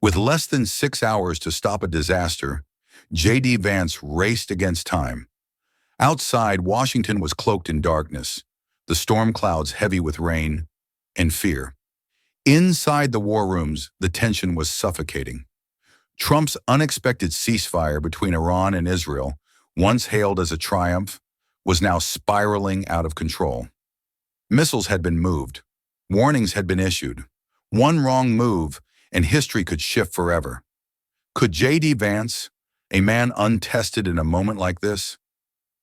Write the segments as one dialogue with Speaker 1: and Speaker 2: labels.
Speaker 1: With less than 6 hours to stop a disaster, J.D. Vance raced against time. Outside, Washington was cloaked in darkness, the storm clouds heavy with rain and fear. Inside the war rooms, the tension was suffocating. Trump's unexpected ceasefire between Iran and Israel, once hailed as a triumph, was now spiraling out of control. Missiles had been moved. Warnings had been issued. One wrong move, and history could shift forever. Could J.D. Vance, a man untested in a moment like this,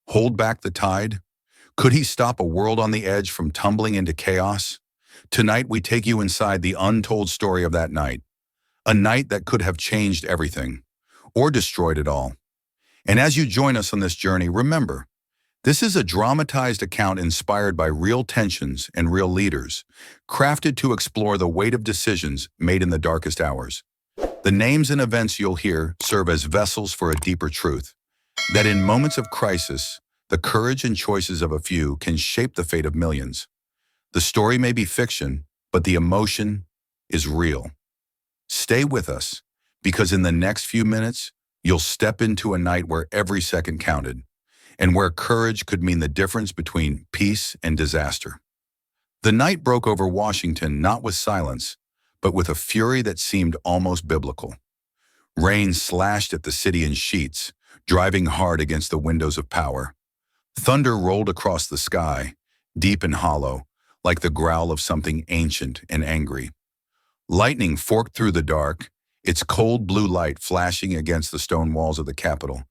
Speaker 1: hold back the tide? Could he stop a world on the edge from tumbling into chaos? Tonight we take you inside the untold story of that night. A night that could have changed everything, or destroyed it all. And as you join us on this journey, remember, this is a dramatized account inspired by real tensions and real leaders, crafted to explore the weight of decisions made in the darkest hours. The names and events you'll hear serve as vessels for a deeper truth, that in moments of crisis, the courage and choices of a few can shape the fate of millions. The story may be fiction, but the emotion is real. Stay with us, because in the next few minutes, you'll step into a night where every second counted, and where courage could mean the difference between peace and disaster. The night broke over Washington not with silence, but with a fury that seemed almost biblical. Rain slashed at the city in sheets, driving hard against the windows of power. Thunder rolled across the sky, deep and hollow, like the growl of something ancient and angry. Lightning forked through the dark, its cold blue light flashing against the stone walls of the Capitol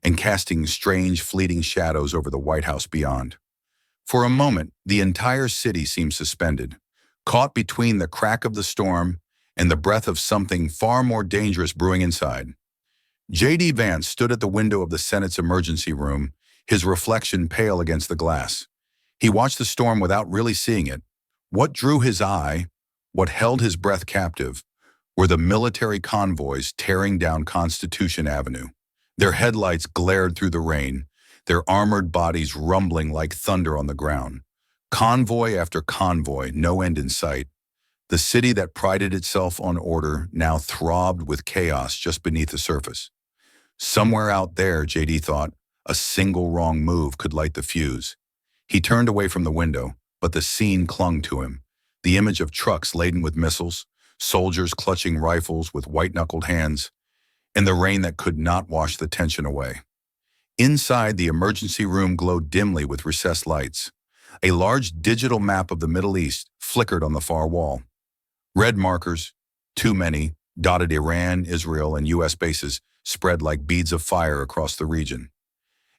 Speaker 1: and casting strange, fleeting shadows over the White House beyond. For a moment, the entire city seemed suspended, caught between the crack of the storm and the breath of something far more dangerous brewing inside. J.D. Vance stood at the window of the Senate's emergency room, his reflection pale against the glass. He watched the storm without really seeing it. What drew his eye, what held his breath captive, were the military convoys tearing down Constitution Avenue. Their headlights glared through the rain, their armored bodies rumbling like thunder on the ground. Convoy after convoy, no end in sight. The city that prided itself on order now throbbed with chaos just beneath the surface. Somewhere out there, J.D. thought, a single wrong move could light the fuse. He turned away from the window, but the scene clung to him. The image of trucks laden with missiles, soldiers clutching rifles with white-knuckled hands, and the rain that could not wash the tension away. Inside, the emergency room glowed dimly with recessed lights. A large digital map of the Middle East flickered on the far wall. Red markers, too many, dotted Iran, Israel, and U.S. bases spread like beads of fire across the region.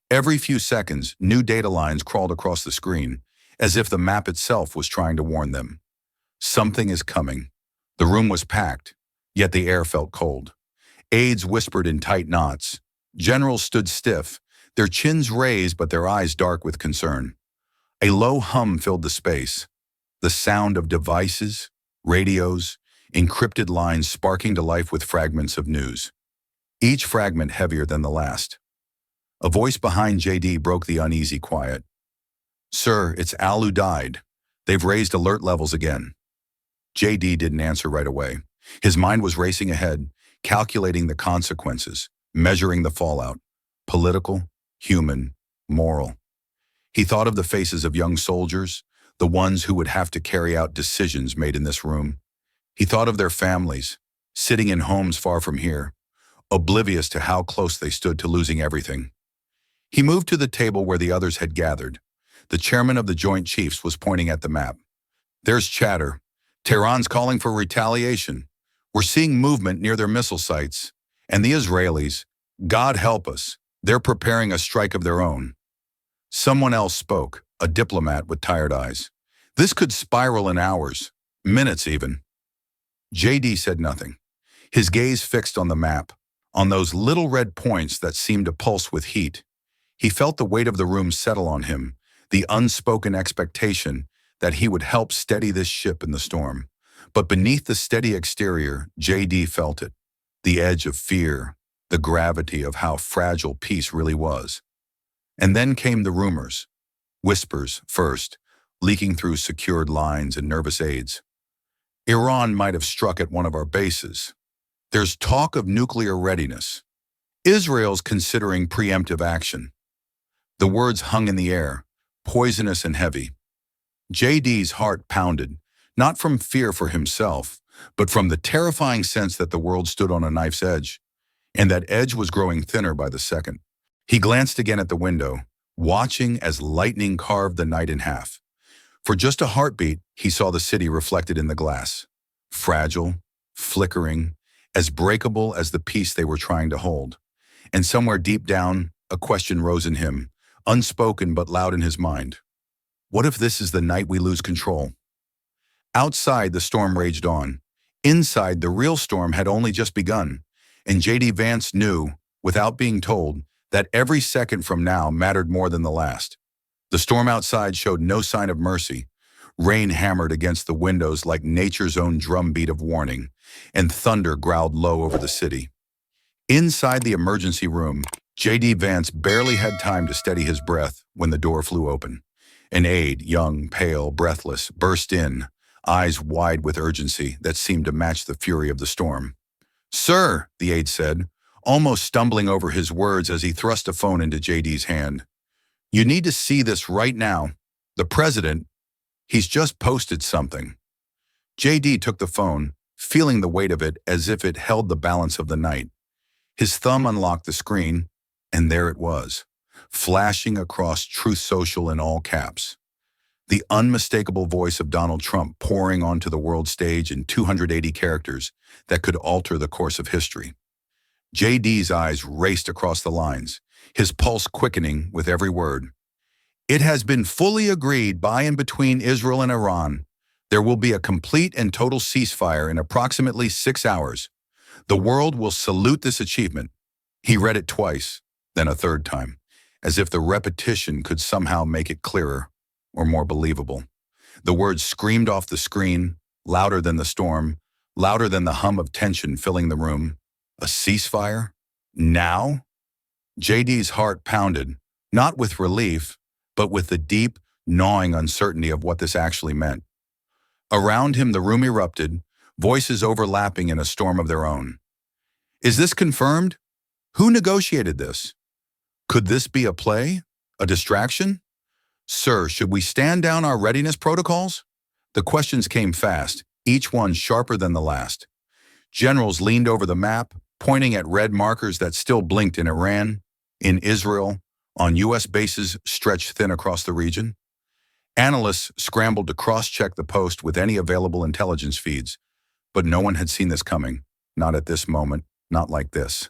Speaker 1: Every few seconds, new data lines crawled across the screen, as if the map itself was trying to warn them. Something is coming. The room was packed, yet the air felt cold. Aides whispered in tight knots. Generals stood stiff, their chins raised but their eyes dark with concern. A low hum filled the space, the sound of devices, radios, encrypted lines sparking to life with fragments of news. Each fragment heavier than the last. A voice behind J.D. broke the uneasy quiet. "Sir, it's Al who died. They've raised alert levels again." J.D. didn't answer right away. His mind was racing ahead, calculating the consequences, measuring the fallout. Political, human, moral. He thought of the faces of young soldiers, the ones who would have to carry out decisions made in this room. He thought of their families, sitting in homes far from here, oblivious to how close they stood to losing everything. He moved to the table where the others had gathered. The chairman of the Joint Chiefs was pointing at the map. "There's chatter. Tehran's calling for retaliation. We're seeing movement near their missile sites. And the Israelis, God help us, they're preparing a strike of their own." Someone else spoke, a diplomat with tired eyes. "This could spiral in hours, minutes even." J.D. said nothing, his gaze fixed on the map, on those little red points that seemed to pulse with heat. He felt the weight of the room settle on him, the unspoken expectation that he would help steady this ship in the storm. But beneath the steady exterior, J.D. felt it, the edge of fear, the gravity of how fragile peace really was. And then came the rumors, whispers first, leaking through secured lines and nervous aides. "Iran might have struck at one of our bases. There's talk of nuclear readiness. Israel's considering preemptive action. The words hung in the air, poisonous and heavy. JD's heart pounded, not from fear for himself, but from the terrifying sense that the world stood on a knife's edge, and that edge was growing thinner by the second. He glanced again at the window, watching as lightning carved the night in half. For just a heartbeat, he saw the city reflected in the glass. Fragile, flickering, as breakable as the peace they were trying to hold. And somewhere deep down, a question rose in him, unspoken but loud in his mind. What if this is the night we lose control? Outside, the storm raged on. Inside, the real storm had only just begun, and J.D. Vance knew, without being told, that every second from now mattered more than the last. The storm outside showed no sign of mercy. Rain hammered against the windows like nature's own drumbeat of warning, and thunder growled low over the city. Inside the emergency room, J.D. Vance barely had time to steady his breath when the door flew open. An aide, young, pale, breathless, burst in, eyes wide with urgency that seemed to match the fury of the storm. "Sir," the aide said, almost stumbling over his words as he thrust a phone into JD's hand. "You need to see this right now. The president, he's just posted something." JD took the phone, feeling the weight of it as if it held the balance of the night. His thumb unlocked the screen, and there it was, flashing across Truth Social in all caps. The unmistakable voice of Donald Trump pouring onto the world stage in 280 characters that could alter the course of history. JD's eyes raced across the lines, his pulse quickening with every word. "It has been fully agreed by and between Israel and Iran. There will be a complete and total ceasefire in approximately 6 hours. The world will salute this achievement." He read it twice, then a third time, as if the repetition could somehow make it clearer or more believable. The words screamed off the screen, louder than the storm, louder than the hum of tension filling the room. A ceasefire? Now? JD's heart pounded, not with relief, but with the deep, gnawing uncertainty of what this actually meant. Around him, the room erupted, voices overlapping in a storm of their own. "Is this confirmed? Who negotiated this? Could this be a play? A distraction? Sir, should we stand down our readiness protocols?" The questions came fast, each one sharper than the last. Generals leaned over the map, pointing at red markers that still blinked in Iran, in Israel, on U.S. bases stretched thin across the region. Analysts scrambled to cross-check the post with any available intelligence feeds, but no one had seen this coming, not at this moment, not like this.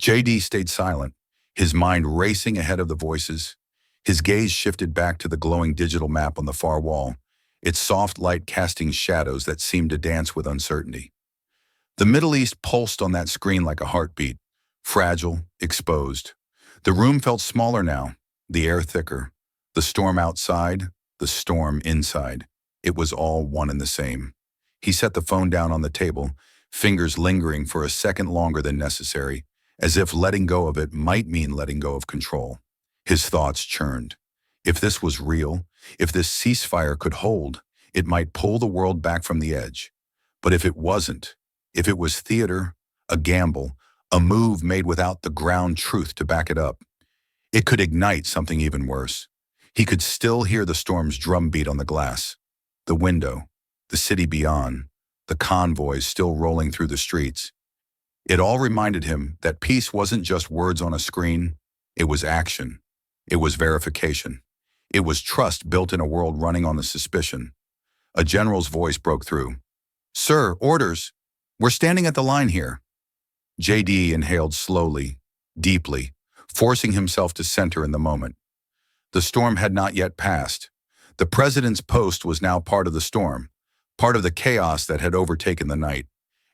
Speaker 1: JD stayed silent, his mind racing ahead of the voices. His gaze shifted back to the glowing digital map on the far wall, its soft light casting shadows that seemed to dance with uncertainty. The Middle East pulsed on that screen like a heartbeat, fragile, exposed. The room felt smaller now, the air thicker. The storm outside, the storm inside. It was all one and the same. He set the phone down on the table, fingers lingering for a second longer than necessary, as if letting go of it might mean letting go of control. His thoughts churned. If this was real, if this ceasefire could hold, it might pull the world back from the edge. But if it wasn't, if it was theater, a gamble, a move made without the ground truth to back it up, it could ignite something even worse. He could still hear the storm's drumbeat on the glass, the window, the city beyond, the convoys still rolling through the streets. It all reminded him that peace wasn't just words on a screen, it was action. It was verification. It was trust built in a world running on the suspicion. A general's voice broke through. "Sir, orders. We're standing at the line here." JD inhaled slowly, deeply, forcing himself to center in the moment. The storm had not yet passed. The president's post was now part of the storm, part of the chaos that had overtaken the night.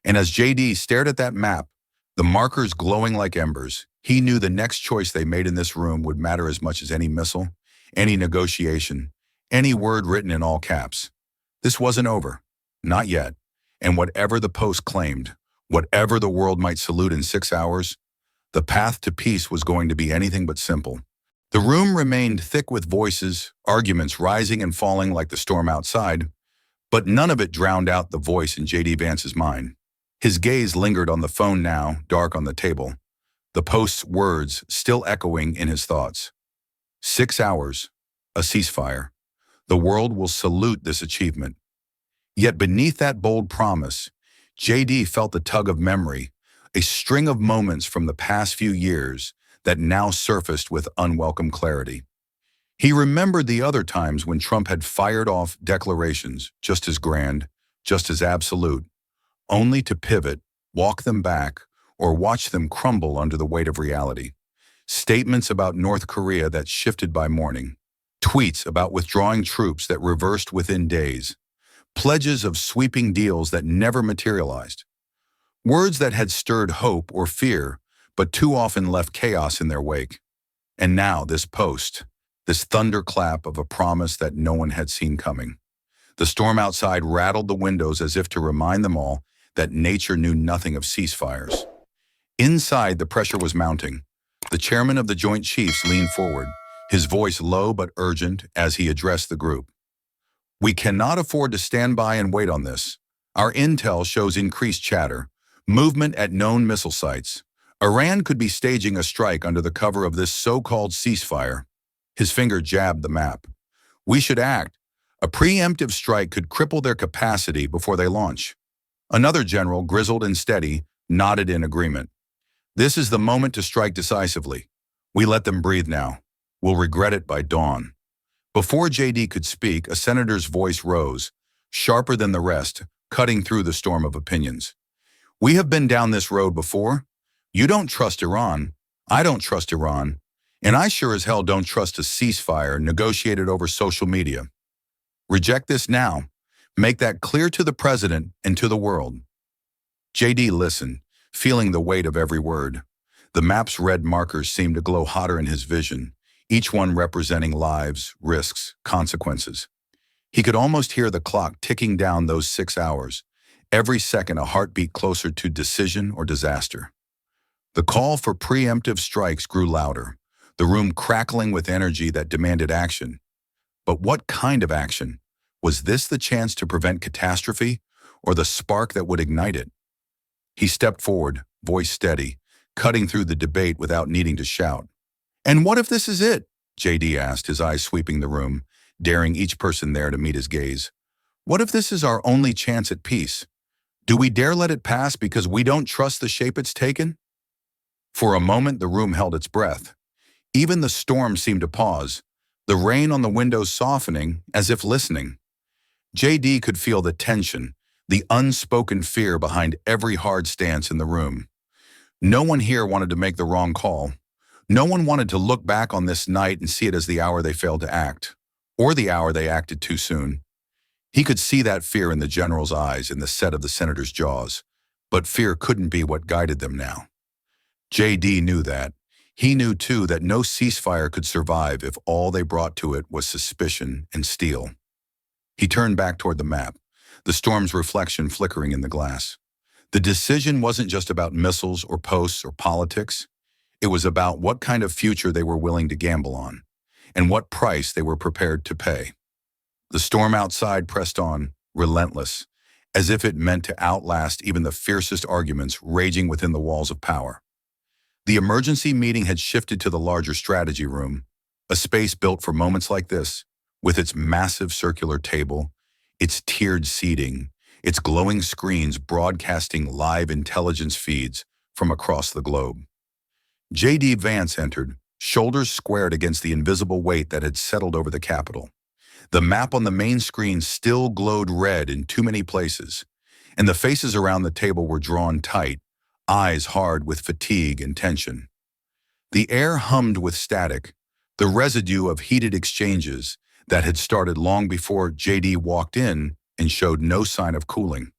Speaker 1: And as JD stared at that map, the markers glowing like embers, he knew the next choice they made in this room would matter as much as any missile, any negotiation, any word written in all caps. This wasn't over. Not yet. And whatever the post claimed, whatever the world might salute in 6 hours, the path to peace was going to be anything but simple. The room remained thick with voices, arguments rising and falling like the storm outside, but none of it drowned out the voice in J.D. Vance's mind. His gaze lingered on the phone now, dark on the table, the post's words still echoing in his thoughts. 6 hours, a ceasefire. The world will salute this achievement. Yet beneath that bold promise, JD felt the tug of memory, a string of moments from the past few years that now surfaced with unwelcome clarity. He remembered the other times when Trump had fired off declarations just as grand, just as absolute, only to pivot, walk them back, or watch them crumble under the weight of reality. Statements about North Korea that shifted by morning, tweets about withdrawing troops that reversed within days, pledges of sweeping deals that never materialized. Words that had stirred hope or fear, but too often left chaos in their wake. And now this post, this thunderclap of a promise that no one had seen coming. The storm outside rattled the windows as if to remind them all that nature knew nothing of ceasefires. Inside, the pressure was mounting. The chairman of the Joint Chiefs leaned forward, his voice low but urgent as he addressed the group. We cannot afford to stand by and wait on this. Our intel shows increased chatter, movement at known missile sites. Iran could be staging a strike under the cover of this so-called ceasefire. His finger jabbed the map. We should act. A preemptive strike could cripple their capacity before they launch. Another general, grizzled and steady, nodded in agreement. This is the moment to strike decisively. We let them breathe now. We'll regret it by dawn. Before JD could speak, a senator's voice rose, sharper than the rest, cutting through the storm of opinions. We have been down this road before. You don't trust Iran. I don't trust Iran. And I sure as hell don't trust a ceasefire negotiated over social media. Reject this now. Make that clear to the president and to the world. JD listened, feeling the weight of every word. The map's red markers seemed to glow hotter in his vision, each one representing lives, risks, consequences. He could almost hear the clock ticking down those 6 hours, every second a heartbeat closer to decision or disaster. The call for preemptive strikes grew louder, the room crackling with energy that demanded action. But what kind of action? Was this the chance to prevent catastrophe, or the spark that would ignite it? He stepped forward, voice steady, cutting through the debate without needing to shout. And what if this is it? JD asked, his eyes sweeping the room, daring each person there to meet his gaze. What if this is our only chance at peace? Do we dare let it pass because we don't trust the shape it's taken? For a moment, the room held its breath. Even the storm seemed to pause, the rain on the windows softening, as if listening. JD could feel the tension, the unspoken fear behind every hard stance in the room. No one here wanted to make the wrong call. No one wanted to look back on this night and see it as the hour they failed to act, or the hour they acted too soon. He could see that fear in the general's eyes, in the set of the senator's jaws, but fear couldn't be what guided them now. JD knew that. He knew, too, that no ceasefire could survive if all they brought to it was suspicion and steel. He turned back toward the map, the storm's reflection flickering in the glass. The decision wasn't just about missiles or posts or politics. It was about what kind of future they were willing to gamble on, and what price they were prepared to pay. The storm outside pressed on, relentless, as if it meant to outlast even the fiercest arguments raging within the walls of power. The emergency meeting had shifted to the larger strategy room, a space built for moments like this, with its massive circular table, its tiered seating, its glowing screens broadcasting live intelligence feeds from across the globe. JD Vance entered, shoulders squared against the invisible weight that had settled over the Capitol. The map on the main screen still glowed red in too many places, and the faces around the table were drawn tight, eyes hard with fatigue and tension. The air hummed with static, the residue of heated exchanges that had started long before JD walked in and showed no sign of cooling.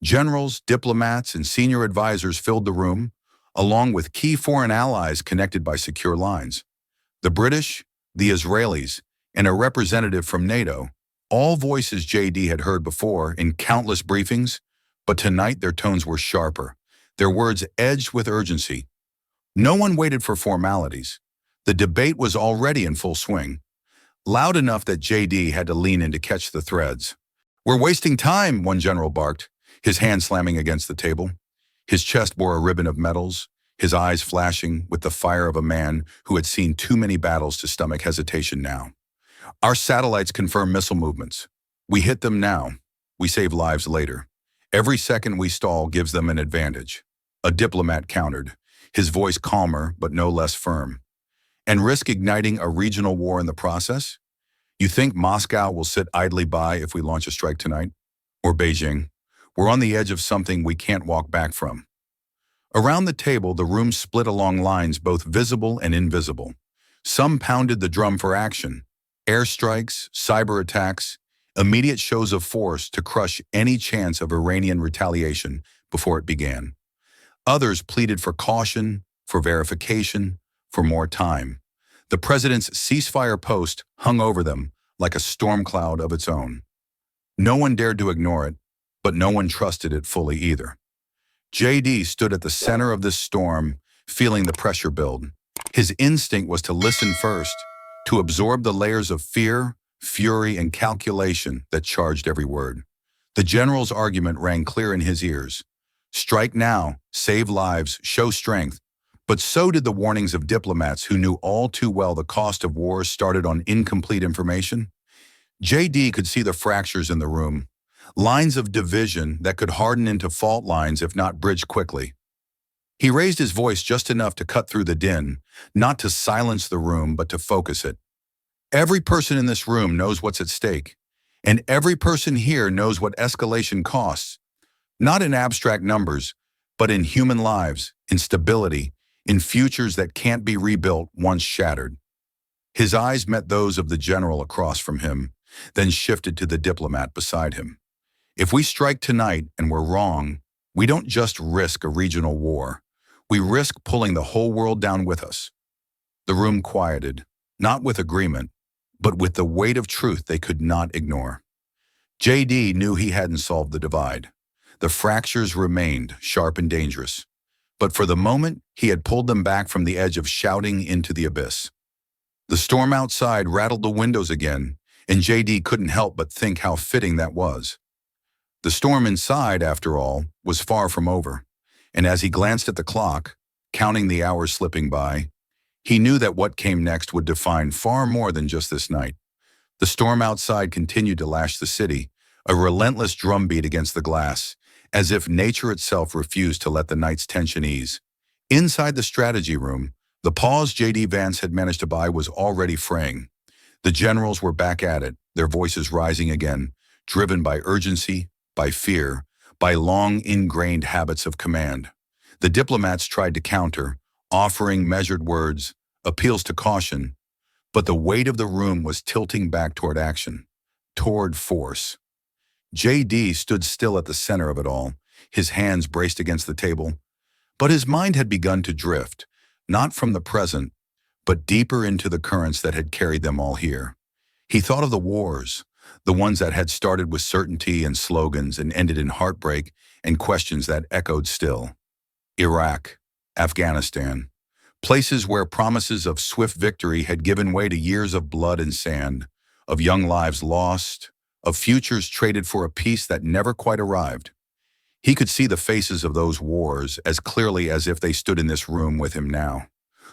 Speaker 1: Generals, diplomats, and senior advisors filled the room, along with key foreign allies connected by secure lines. The British, the Israelis, and a representative from NATO, all voices JD had heard before in countless briefings, but tonight their tones were sharper, their words edged with urgency. No one waited for formalities. The debate was already in full swing, loud enough that JD had to lean in to catch the threads. We're wasting time, one general barked, his hand slamming against the table. His chest bore a ribbon of medals, his eyes flashing with the fire of a man who had seen too many battles to stomach hesitation now. Our satellites confirm missile movements. We hit them now. We save lives later. Every second we stall gives them an advantage. A diplomat countered, his voice calmer but no less firm. And risk igniting a regional war in the process? You think Moscow will sit idly by if we launch a strike tonight? Or Beijing? We're on the edge of something we can't walk back from. Around the table, the room split along lines both visible and invisible. Some pounded the drum for action. Airstrikes, cyber attacks, immediate shows of force to crush any chance of Iranian retaliation before it began. Others pleaded for caution, for verification, for more time. The president's ceasefire post hung over them like a storm cloud of its own. No one dared to ignore it, but no one trusted it fully either. JD stood at the center of this storm, feeling the pressure build. His instinct was to listen first, to absorb the layers of fear, fury, and calculation that charged every word. The general's argument rang clear in his ears. Strike now, save lives, show strength. But so did the warnings of diplomats who knew all too well the cost of wars started on incomplete information. JD could see the fractures in the room, lines of division that could harden into fault lines if not bridged quickly. He raised his voice just enough to cut through the din, not to silence the room but to focus it. Every person in this room knows what's at stake, and every person here knows what escalation costs, not in abstract numbers, but in human lives, in stability, in futures that can't be rebuilt once shattered. His eyes met those of the general across from him, then shifted to the diplomat beside him. If we strike tonight and we're wrong, we don't just risk a regional war. We risk pulling the whole world down with us. The room quieted, not with agreement, but with the weight of truth they could not ignore. JD knew he hadn't solved the divide. The fractures remained, sharp and dangerous. But for the moment, he had pulled them back from the edge of shouting into the abyss. The storm outside rattled the windows again, and JD couldn't help but think how fitting that was. The storm inside, after all, was far from over, and as he glanced at the clock, counting the hours slipping by, he knew that what came next would define far more than just this night. The storm outside continued to lash the city, a relentless drumbeat against the glass, as if nature itself refused to let the night's tension ease. Inside the strategy room, the pause J.D. Vance had managed to buy was already fraying. The generals were back at it, their voices rising again, driven by urgency, by fear, by long ingrained habits of command. The diplomats tried to counter, offering measured words, appeals to caution, but the weight of the room was tilting back toward action, toward force. J.D. stood still at the center of it all, his hands braced against the table, but his mind had begun to drift, not from the present, but deeper into the currents that had carried them all here. He thought of the wars, the ones that had started with certainty and slogans and ended in heartbreak and questions that echoed still. Iraq, Afghanistan, places where promises of swift victory had given way to years of blood and sand, of young lives lost, of futures traded for a peace that never quite arrived. He could see the faces of those wars as clearly as if they stood in this room with him now.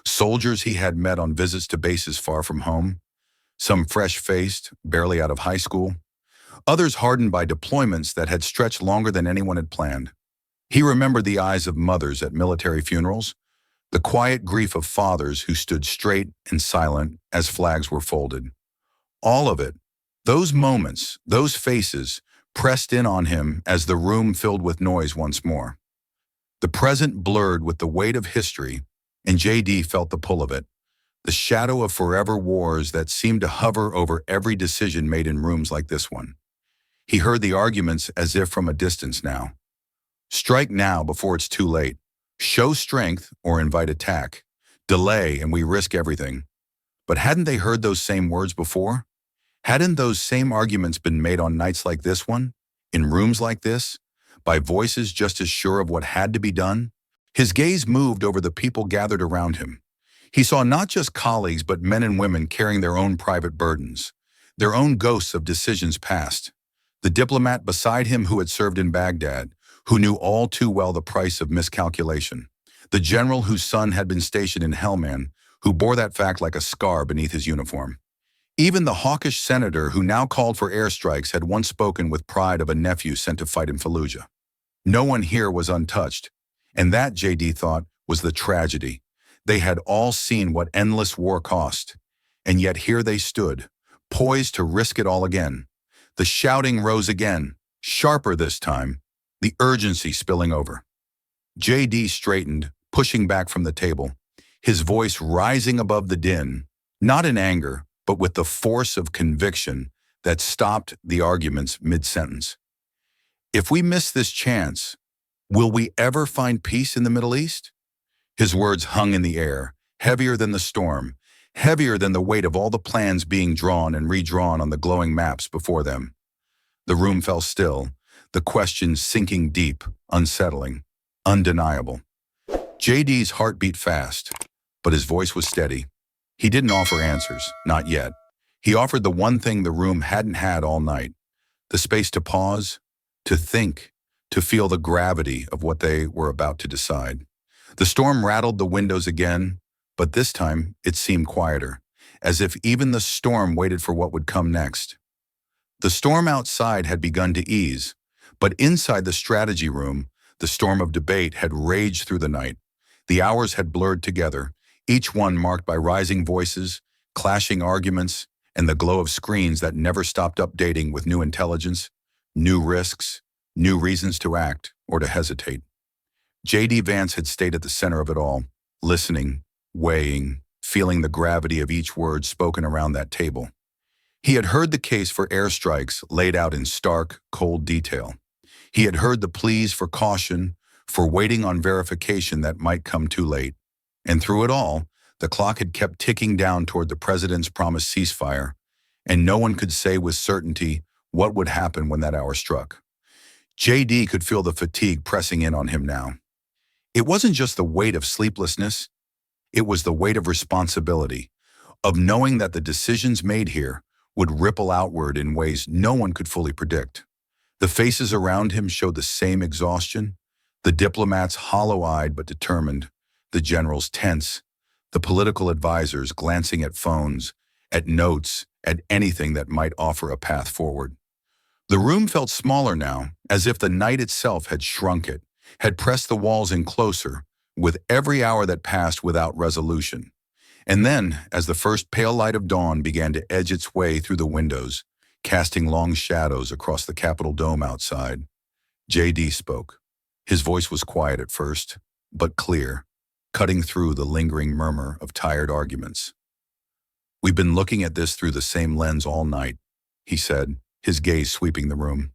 Speaker 1: Soldiers he had met on visits to bases far from home, some fresh-faced, barely out of high school, others hardened by deployments that had stretched longer than anyone had planned. He remembered the eyes of mothers at military funerals, the quiet grief of fathers who stood straight and silent as flags were folded. All of it, those moments, those faces, pressed in on him as the room filled with noise once more. The present blurred with the weight of history, and J.D. felt the pull of it, the shadow of forever wars that seemed to hover over every decision made in rooms like this one. He heard the arguments as if from a distance now. Strike now before it's too late. Show strength or invite attack. Delay and we risk everything. But hadn't they heard those same words before? Hadn't those same arguments been made on nights like this one, in rooms like this, by voices just as sure of what had to be done? His gaze moved over the people gathered around him. He saw not just colleagues but men and women carrying their own private burdens, their own ghosts of decisions past. The diplomat beside him who had served in Baghdad, who knew all too well the price of miscalculation. The general whose son had been stationed in Helmand, who bore that fact like a scar beneath his uniform. Even the hawkish senator who now called for airstrikes had once spoken with pride of a nephew sent to fight in Fallujah. No one here was untouched, and that, JD thought, was the tragedy. They had all seen what endless war cost, and yet here they stood, poised to risk it all again. The shouting rose again, sharper this time, the urgency spilling over. JD straightened, pushing back from the table, his voice rising above the din, not in anger, but with the force of conviction that stopped the arguments mid-sentence. If we miss this chance, will we ever find peace in the Middle East? His words hung in the air, heavier than the storm, heavier than the weight of all the plans being drawn and redrawn on the glowing maps before them. The room fell still, the questions sinking deep, unsettling, undeniable. JD's heart beat fast, but his voice was steady. He didn't offer answers, not yet. He offered the one thing the room hadn't had all night, the space to pause, to think, to feel the gravity of what they were about to decide. The storm rattled the windows again, but this time it seemed quieter, as if even the storm waited for what would come next. The storm outside had begun to ease, but inside the strategy room, the storm of debate had raged through the night. The hours had blurred together, each one marked by rising voices, clashing arguments, and the glow of screens that never stopped updating with new intelligence, new risks, new reasons to act or to hesitate. J.D. Vance had stayed at the center of it all, listening, weighing, feeling the gravity of each word spoken around that table. He had heard the case for airstrikes laid out in stark, cold detail. He had heard the pleas for caution, for waiting on verification that might come too late. And through it all, the clock had kept ticking down toward the president's promised ceasefire, and no one could say with certainty what would happen when that hour struck. JD could feel the fatigue pressing in on him now. It wasn't just the weight of sleeplessness, it was the weight of responsibility, of knowing that the decisions made here would ripple outward in ways no one could fully predict. The faces around him showed the same exhaustion, the diplomats hollow-eyed but determined, the generals tense, the political advisors glancing at phones, at notes, at anything that might offer a path forward. The room felt smaller now, as if the night itself had shrunk it, had pressed the walls in closer, with every hour that passed without resolution. And then, as the first pale light of dawn began to edge its way through the windows, casting long shadows across the Capitol dome outside, J.D. spoke. His voice was quiet at first, but clear, cutting through the lingering murmur of tired arguments. "We've been looking at this through the same lens all night," he said, his gaze sweeping the room.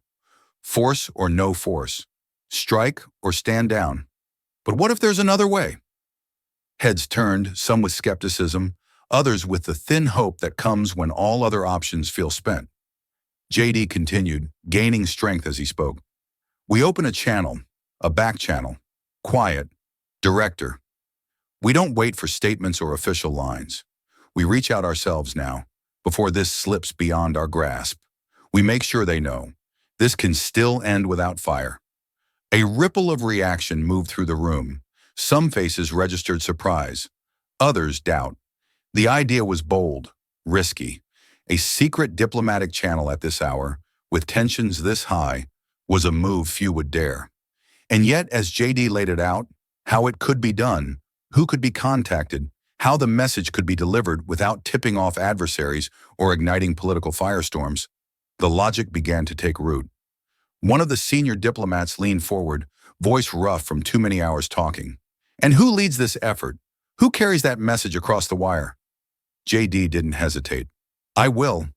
Speaker 1: "Force or no force, strike or stand down. But what if there's another way?" Heads turned, some with skepticism, others with the thin hope that comes when all other options feel spent. JD continued, gaining strength as he spoke. "We open a channel, a back channel, quiet, director. We don't wait for statements or official lines. We reach out ourselves now, before this slips beyond our grasp. We make sure they know. This can still end without fire." A ripple of reaction moved through the room. Some faces registered surprise, others doubt. The idea was bold, risky. A secret diplomatic channel at this hour, with tensions this high, was a move few would dare. And yet, as JD laid it out, how it could be done, who could be contacted, how the message could be delivered without tipping off adversaries or igniting political firestorms, the logic began to take root. One of the senior diplomats leaned forward, voice rough from too many hours talking. "And who leads this effort? Who carries that message across the wire?" JD didn't hesitate. "I will."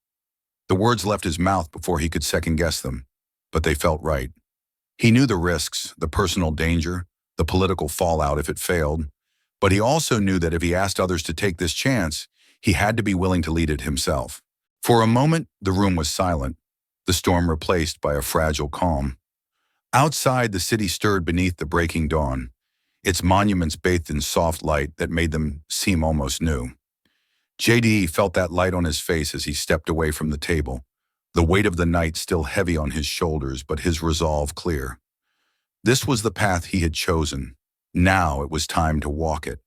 Speaker 1: The words left his mouth before he could second-guess them, but they felt right. He knew the risks, the personal danger, the political fallout if it failed, but he also knew that if he asked others to take this chance, he had to be willing to lead it himself. For a moment, the room was silent, the storm replaced by a fragile calm. Outside, the city stirred beneath the breaking dawn, its monuments bathed in soft light that made them seem almost new. JD felt that light on his face as he stepped away from the table, the weight of the night still heavy on his shoulders, but his resolve clear. This was the path he had chosen. Now it was time to walk it.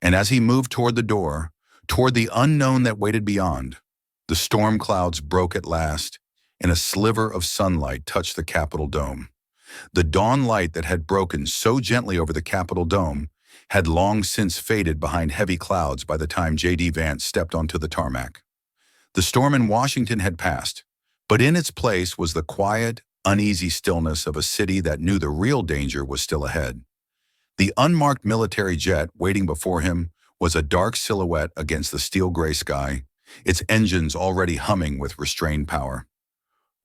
Speaker 1: And as he moved toward the door, toward the unknown that waited beyond, the storm clouds broke at last, and a sliver of sunlight touched the Capitol dome. The dawn light that had broken so gently over the Capitol dome had long since faded behind heavy clouds by the time J.D. Vance stepped onto the tarmac. The storm in Washington had passed, but in its place was the quiet, uneasy stillness of a city that knew the real danger was still ahead. The unmarked military jet waiting before him was a dark silhouette against the steel-gray sky, its engines already humming with restrained power.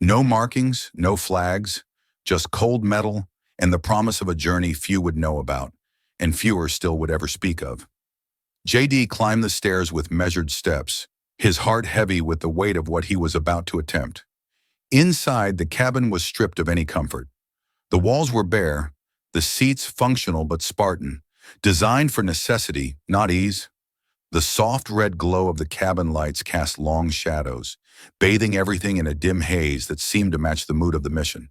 Speaker 1: No markings, no flags, just cold metal and the promise of a journey few would know about, and fewer still would ever speak of. J.D. climbed the stairs with measured steps, his heart heavy with the weight of what he was about to attempt. Inside, the cabin was stripped of any comfort. The walls were bare, the seats functional but Spartan, designed for necessity, not ease. The soft red glow of the cabin lights cast long shadows, bathing everything in a dim haze that seemed to match the mood of the mission.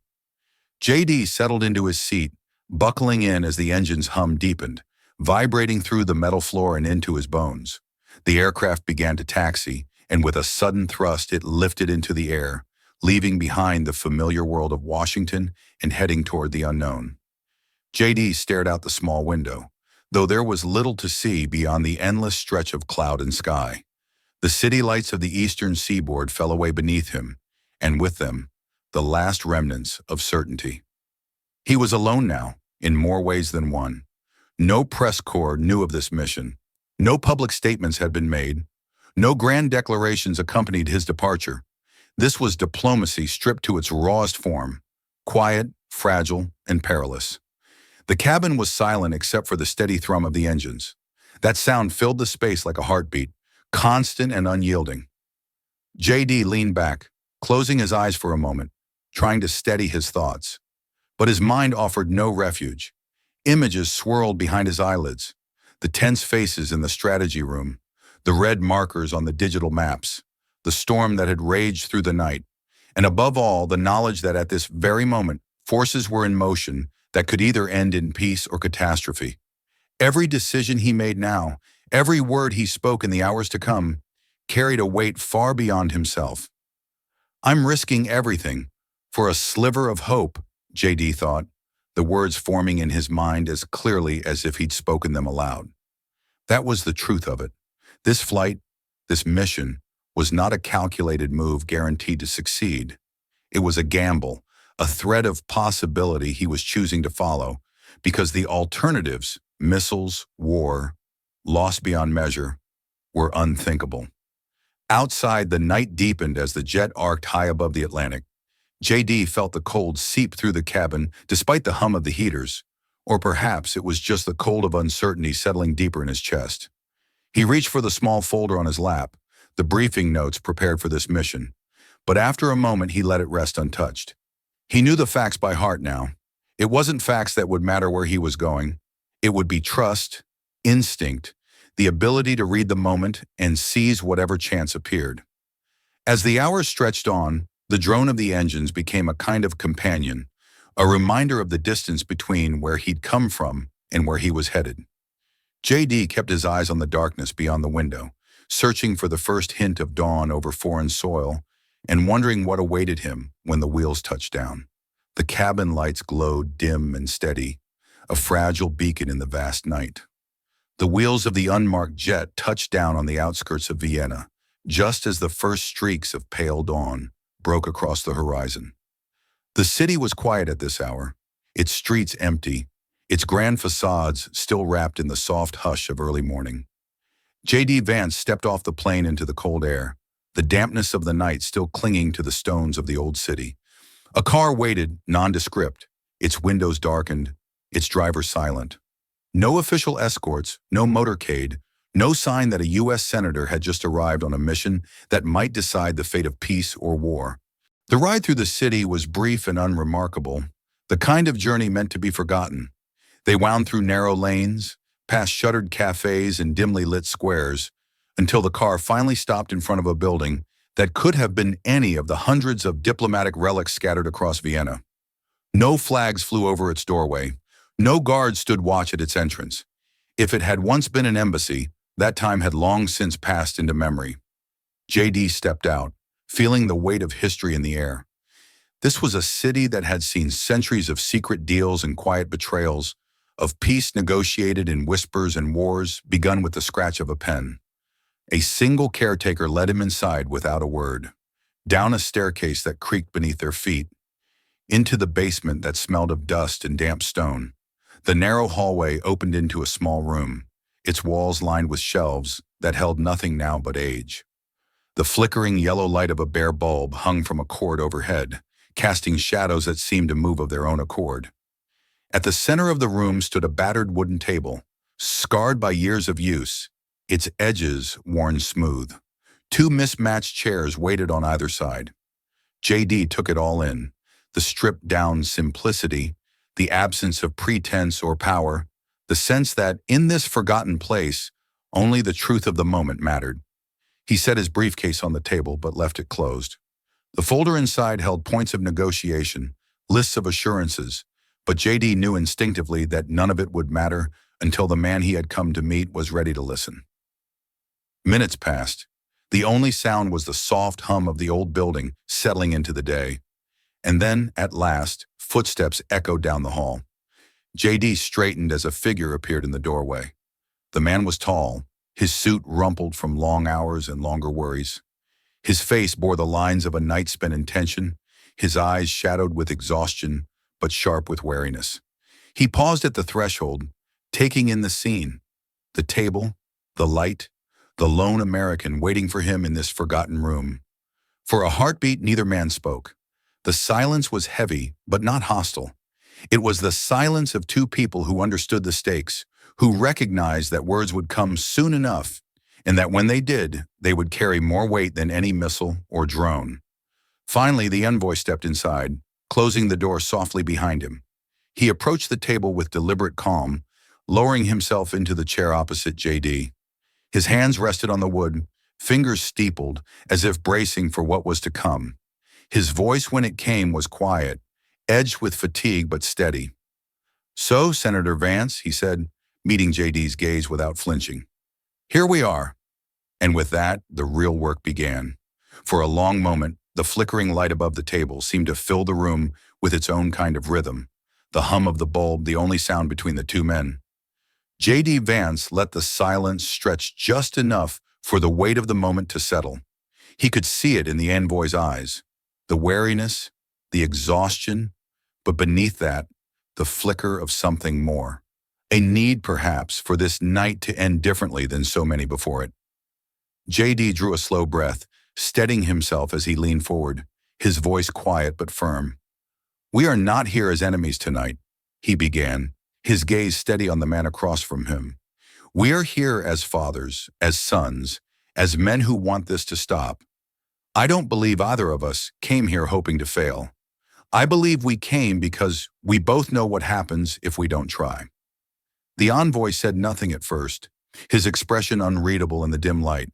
Speaker 1: J.D. settled into his seat, buckling in as the engine's hum deepened, vibrating through the metal floor and into his bones. The aircraft began to taxi, and with a sudden thrust it lifted into the air, leaving behind the familiar world of Washington and heading toward the unknown. J.D. stared out the small window, though there was little to see beyond the endless stretch of cloud and sky. The city lights of the eastern seaboard fell away beneath him, and with them, the last remnants of certainty. He was alone now, in more ways than one. No press corps knew of this mission. No public statements had been made. No grand declarations accompanied his departure. This was diplomacy stripped to its rawest form, quiet, fragile, and perilous. The cabin was silent except for the steady thrum of the engines. That sound filled the space like a heartbeat, constant and unyielding. J.D. leaned back, closing his eyes for a moment, trying to steady his thoughts. But his mind offered no refuge. Images swirled behind his eyelids, the tense faces in the strategy room, the red markers on the digital maps, the storm that had raged through the night, and above all, the knowledge that at this very moment, forces were in motion that could either end in peace or catastrophe. Every decision he made now, every word he spoke in the hours to come, carried a weight far beyond himself. "I'm risking everything for a sliver of hope," J.D. thought, the words forming in his mind as clearly as if he'd spoken them aloud. That was the truth of it. This flight, this mission, was not a calculated move guaranteed to succeed. It was a gamble, a thread of possibility he was choosing to follow, because the alternatives, missiles, war, loss beyond measure, were unthinkable. Outside, the night deepened as the jet arced high above the Atlantic. J.D. felt the cold seep through the cabin despite the hum of the heaters, or perhaps it was just the cold of uncertainty settling deeper in his chest. He reached for the small folder on his lap, the briefing notes prepared for this mission, but after a moment he let it rest untouched. He knew the facts by heart now. It wasn't facts that would matter where he was going. It would be trust, instinct, the ability to read the moment and seize whatever chance appeared. As the hours stretched on, the drone of the engines became a kind of companion, a reminder of the distance between where he'd come from and where he was headed. J.D. kept his eyes on the darkness beyond the window, searching for the first hint of dawn over foreign soil and wondering what awaited him when the wheels touched down. The cabin lights glowed dim and steady, a fragile beacon in the vast night. The wheels of the unmarked jet touched down on the outskirts of Vienna, just as the first streaks of pale dawn broke across the horizon. The city was quiet at this hour, its streets empty, its grand facades still wrapped in the soft hush of early morning. J.D. Vance stepped off the plane into the cold air, the dampness of the night still clinging to the stones of the old city. A car waited, nondescript, its windows darkened, its driver silent. No official escorts, no motorcade, no sign that a U.S. senator had just arrived on a mission that might decide the fate of peace or war. The ride through the city was brief and unremarkable, the kind of journey meant to be forgotten. They wound through narrow lanes, past shuttered cafes and dimly lit squares, until the car finally stopped in front of a building that could have been any of the hundreds of diplomatic relics scattered across Vienna. No flags flew over its doorway. No guards stood watch at its entrance. If it had once been an embassy, that time had long since passed into memory. JD stepped out, feeling the weight of history in the air. This was a city that had seen centuries of secret deals and quiet betrayals, of peace negotiated in whispers and wars begun with the scratch of a pen. A single caretaker led him inside without a word, down a staircase that creaked beneath their feet, into the basement that smelled of dust and damp stone. The narrow hallway opened into a small room, its walls lined with shelves that held nothing now but age. The flickering yellow light of a bare bulb hung from a cord overhead, casting shadows that seemed to move of their own accord. At the center of the room stood a battered wooden table, scarred by years of use, its edges worn smooth. Two mismatched chairs waited on either side. JD took it all in, the stripped-down simplicity, the absence of pretense or power, the sense that in this forgotten place, only the truth of the moment mattered. He set his briefcase on the table but left it closed. The folder inside held points of negotiation, lists of assurances, but JD knew instinctively that none of it would matter until the man he had come to meet was ready to listen. Minutes passed. The only sound was the soft hum of the old building settling into the day. And then, at last, footsteps echoed down the hall. JD straightened as a figure appeared in the doorway. The man was tall, his suit rumpled from long hours and longer worries. His face bore the lines of a night spent in tension, his eyes shadowed with exhaustion, but sharp with wariness. He paused at the threshold, taking in the scene, the table, the light, the lone American waiting for him in this forgotten room. For a heartbeat, neither man spoke. The silence was heavy, but not hostile. It was the silence of two people who understood the stakes, who recognized that words would come soon enough, and that when they did, they would carry more weight than any missile or drone. Finally, the envoy stepped inside, closing the door softly behind him. He approached the table with deliberate calm, lowering himself into the chair opposite JD. His hands rested on the wood, fingers steepled, as if bracing for what was to come. His voice, when it came, was quiet, edged with fatigue but steady. "So, Senator Vance," he said, meeting JD's gaze without flinching. "Here we are." And with that, the real work began. For a long moment, the flickering light above the table seemed to fill the room with its own kind of rhythm, the hum of the bulb the only sound between the two men. JD Vance let the silence stretch just enough for the weight of the moment to settle. He could see it in the envoy's eyes, the wariness, the exhaustion, but beneath that, the flicker of something more. A need, perhaps, for this night to end differently than so many before it. JD drew a slow breath, steadying himself as he leaned forward, his voice quiet but firm. "We are not here as enemies tonight," he began, his gaze steady on the man across from him. "We are here as fathers, as sons, as men who want this to stop. I don't believe either of us came here hoping to fail. I believe we came because we both know what happens if we don't try." The envoy said nothing at first, his expression unreadable in the dim light.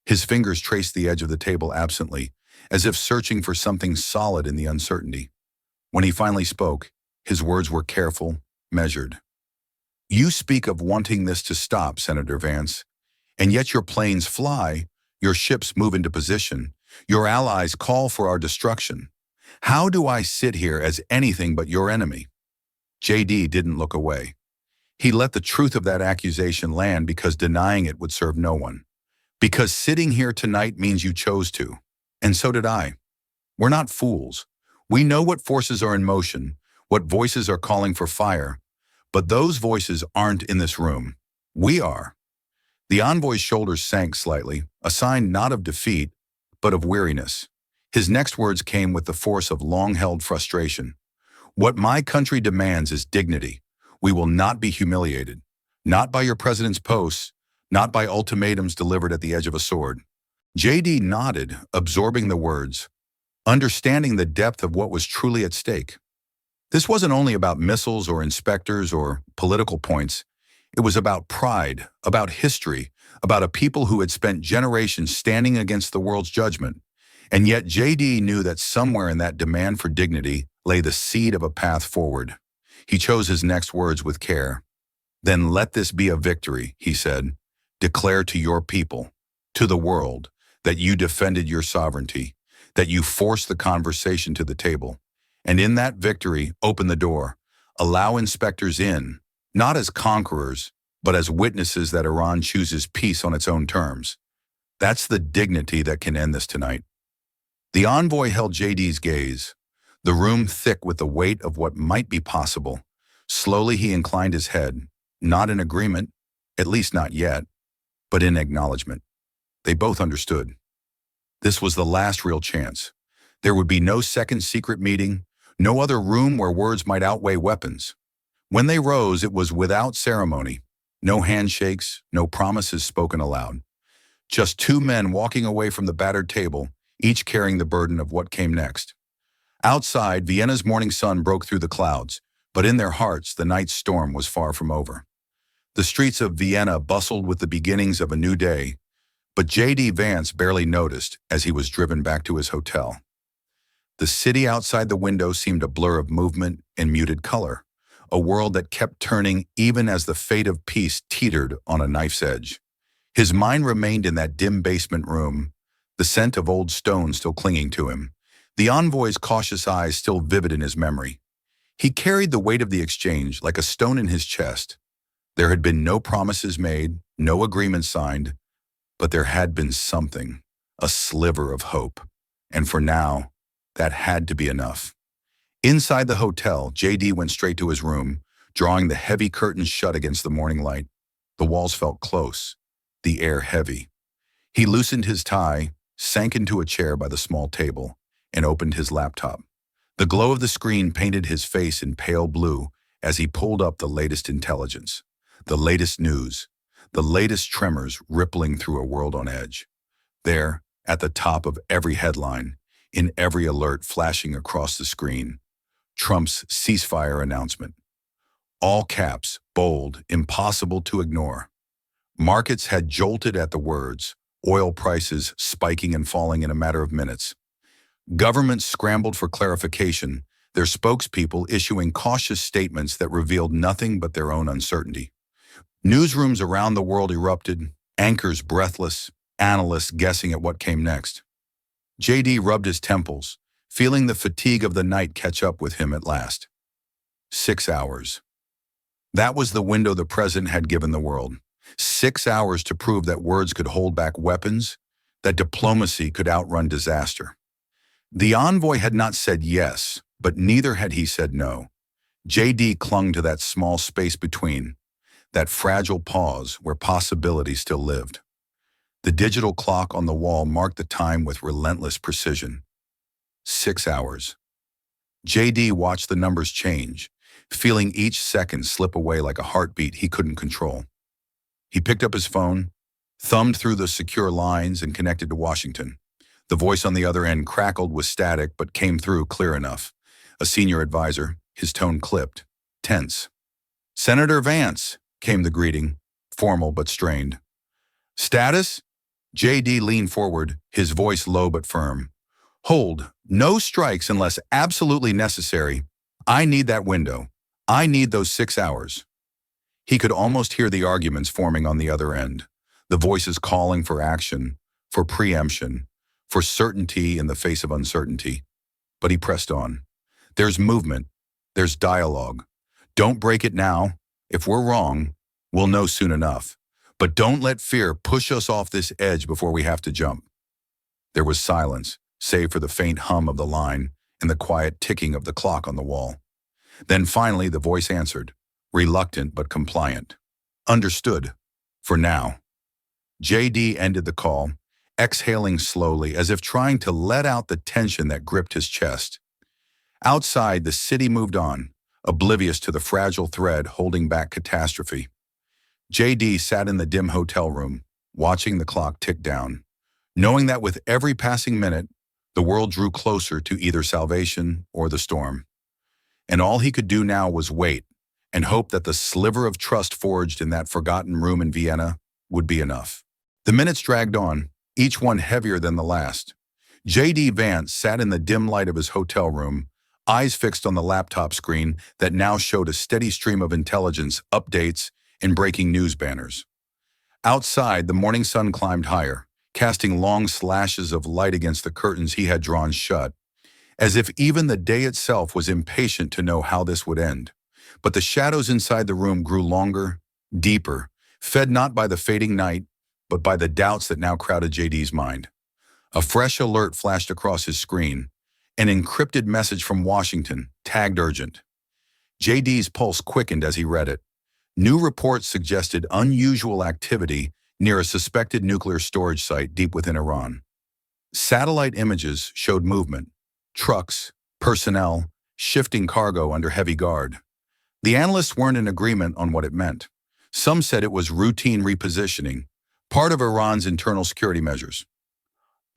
Speaker 1: His fingers traced the edge of the table absently, as if searching for something solid in the uncertainty. When he finally spoke, his words were careful, measured. "You speak of wanting this to stop, Senator Vance, and yet your planes fly, your ships move into position, your allies call for our destruction. How do I sit here as anything but your enemy?" JD didn't look away. He let the truth of that accusation land because denying it would serve no one. Because sitting here tonight means you chose to. And so did I. We're not fools. We know what forces are in motion, what voices are calling for fire. But those voices aren't in this room. We are. The envoy's shoulders sank slightly, a sign not of defeat, but of weariness. His next words came with the force of long-held frustration. "What my country demands is dignity. We will not be humiliated. Not by your president's posts, not by ultimatums delivered at the edge of a sword." JD nodded, absorbing the words, understanding the depth of what was truly at stake. This wasn't only about missiles or inspectors or political points. It was about pride, about history, about a people who had spent generations standing against the world's judgment. And yet JD knew that somewhere in that demand for dignity lay the seed of a path forward. He chose his next words with care. "Then let this be a victory," he said. "Declare to your people, to the world, that you defended your sovereignty, that you forced the conversation to the table. And in that victory, open the door. Allow inspectors in, not as conquerors, but as witnesses that Iran chooses peace on its own terms. That's the dignity that can end this tonight." The envoy held JD's gaze, the room thick with the weight of what might be possible. Slowly he inclined his head, not in agreement, at least not yet, but in acknowledgement. They both understood. This was the last real chance. There would be no second secret meeting, no other room where words might outweigh weapons. When they rose, it was without ceremony. No handshakes, no promises spoken aloud. Just two men walking away from the battered table, each carrying the burden of what came next. Outside, Vienna's morning sun broke through the clouds, but in their hearts, the night's storm was far from over. The streets of Vienna bustled with the beginnings of a new day, but J.D. Vance barely noticed as he was driven back to his hotel. The city outside the window seemed a blur of movement and muted color, a world that kept turning even as the fate of peace teetered on a knife's edge. His mind remained in that dim basement room, the scent of old stone still clinging to him, the envoy's cautious eyes still vivid in his memory. He carried the weight of the exchange like a stone in his chest. There had been no promises made, no agreement signed, but there had been something, a sliver of hope. And for now, that had to be enough. Inside the hotel, JD went straight to his room, drawing the heavy curtains shut against the morning light. The walls felt close, the air heavy. He loosened his tie, sank into a chair by the small table, and opened his laptop. The glow of the screen painted his face in pale blue as he pulled up the latest intelligence, the latest news, the latest tremors rippling through a world on edge. There, at the top of every headline, in every alert flashing across the screen, Trump's ceasefire announcement. All caps, bold, impossible to ignore. Markets had jolted at the words, oil prices spiking and falling in a matter of minutes. Governments scrambled for clarification, their spokespeople issuing cautious statements that revealed nothing but their own uncertainty. Newsrooms around the world erupted, anchors breathless, analysts guessing at what came next. JD rubbed his temples, feeling the fatigue of the night catch up with him at last. 6 hours. That was the window the president had given the world. 6 hours to prove that words could hold back weapons, that diplomacy could outrun disaster. The envoy had not said yes, but neither had he said no. JD clung to that small space between, that fragile pause where possibility still lived. The digital clock on the wall marked the time with relentless precision. 6 hours. JD watched the numbers change, feeling each second slip away like a heartbeat he couldn't control. He picked up his phone, thumbed through the secure lines, and connected to Washington. The voice on the other end crackled with static but came through clear enough. A senior advisor, his tone clipped, tense. "Senator Vance," came the greeting, formal but strained. "Status?" JD leaned forward, his voice low but firm. "Hold. No strikes unless absolutely necessary. I need that window. I need those 6 hours." He could almost hear the arguments forming on the other end, the voices calling for action, for preemption, for certainty in the face of uncertainty. But he pressed on. "There's movement. There's dialogue. Don't break it now. If we're wrong, we'll know soon enough. But don't let fear push us off this edge before we have to jump." There was silence, save for the faint hum of the line and the quiet ticking of the clock on the wall. Then finally the voice answered, reluctant but compliant. "Understood. For now." JD ended the call, exhaling slowly as if trying to let out the tension that gripped his chest. Outside, the city moved on, oblivious to the fragile thread holding back catastrophe. JD sat in the dim hotel room, watching the clock tick down, knowing that with every passing minute, the world drew closer to either salvation or the storm. And all he could do now was wait, and hoped that the sliver of trust forged in that forgotten room in Vienna would be enough. The minutes dragged on, each one heavier than the last. J.D. Vance sat in the dim light of his hotel room, eyes fixed on the laptop screen that now showed a steady stream of intelligence, updates, and breaking news banners. Outside, the morning sun climbed higher, casting long slashes of light against the curtains he had drawn shut, as if even the day itself was impatient to know how this would end. But the shadows inside the room grew longer, deeper, fed not by the fading night, but by the doubts that now crowded JD's mind. A fresh alert flashed across his screen, an encrypted message from Washington, tagged urgent. JD's pulse quickened as he read it. New reports suggested unusual activity near a suspected nuclear storage site deep within Iran. Satellite images showed movement, trucks, personnel, shifting cargo under heavy guard. The analysts weren't in agreement on what it meant. Some said it was routine repositioning, part of Iran's internal security measures.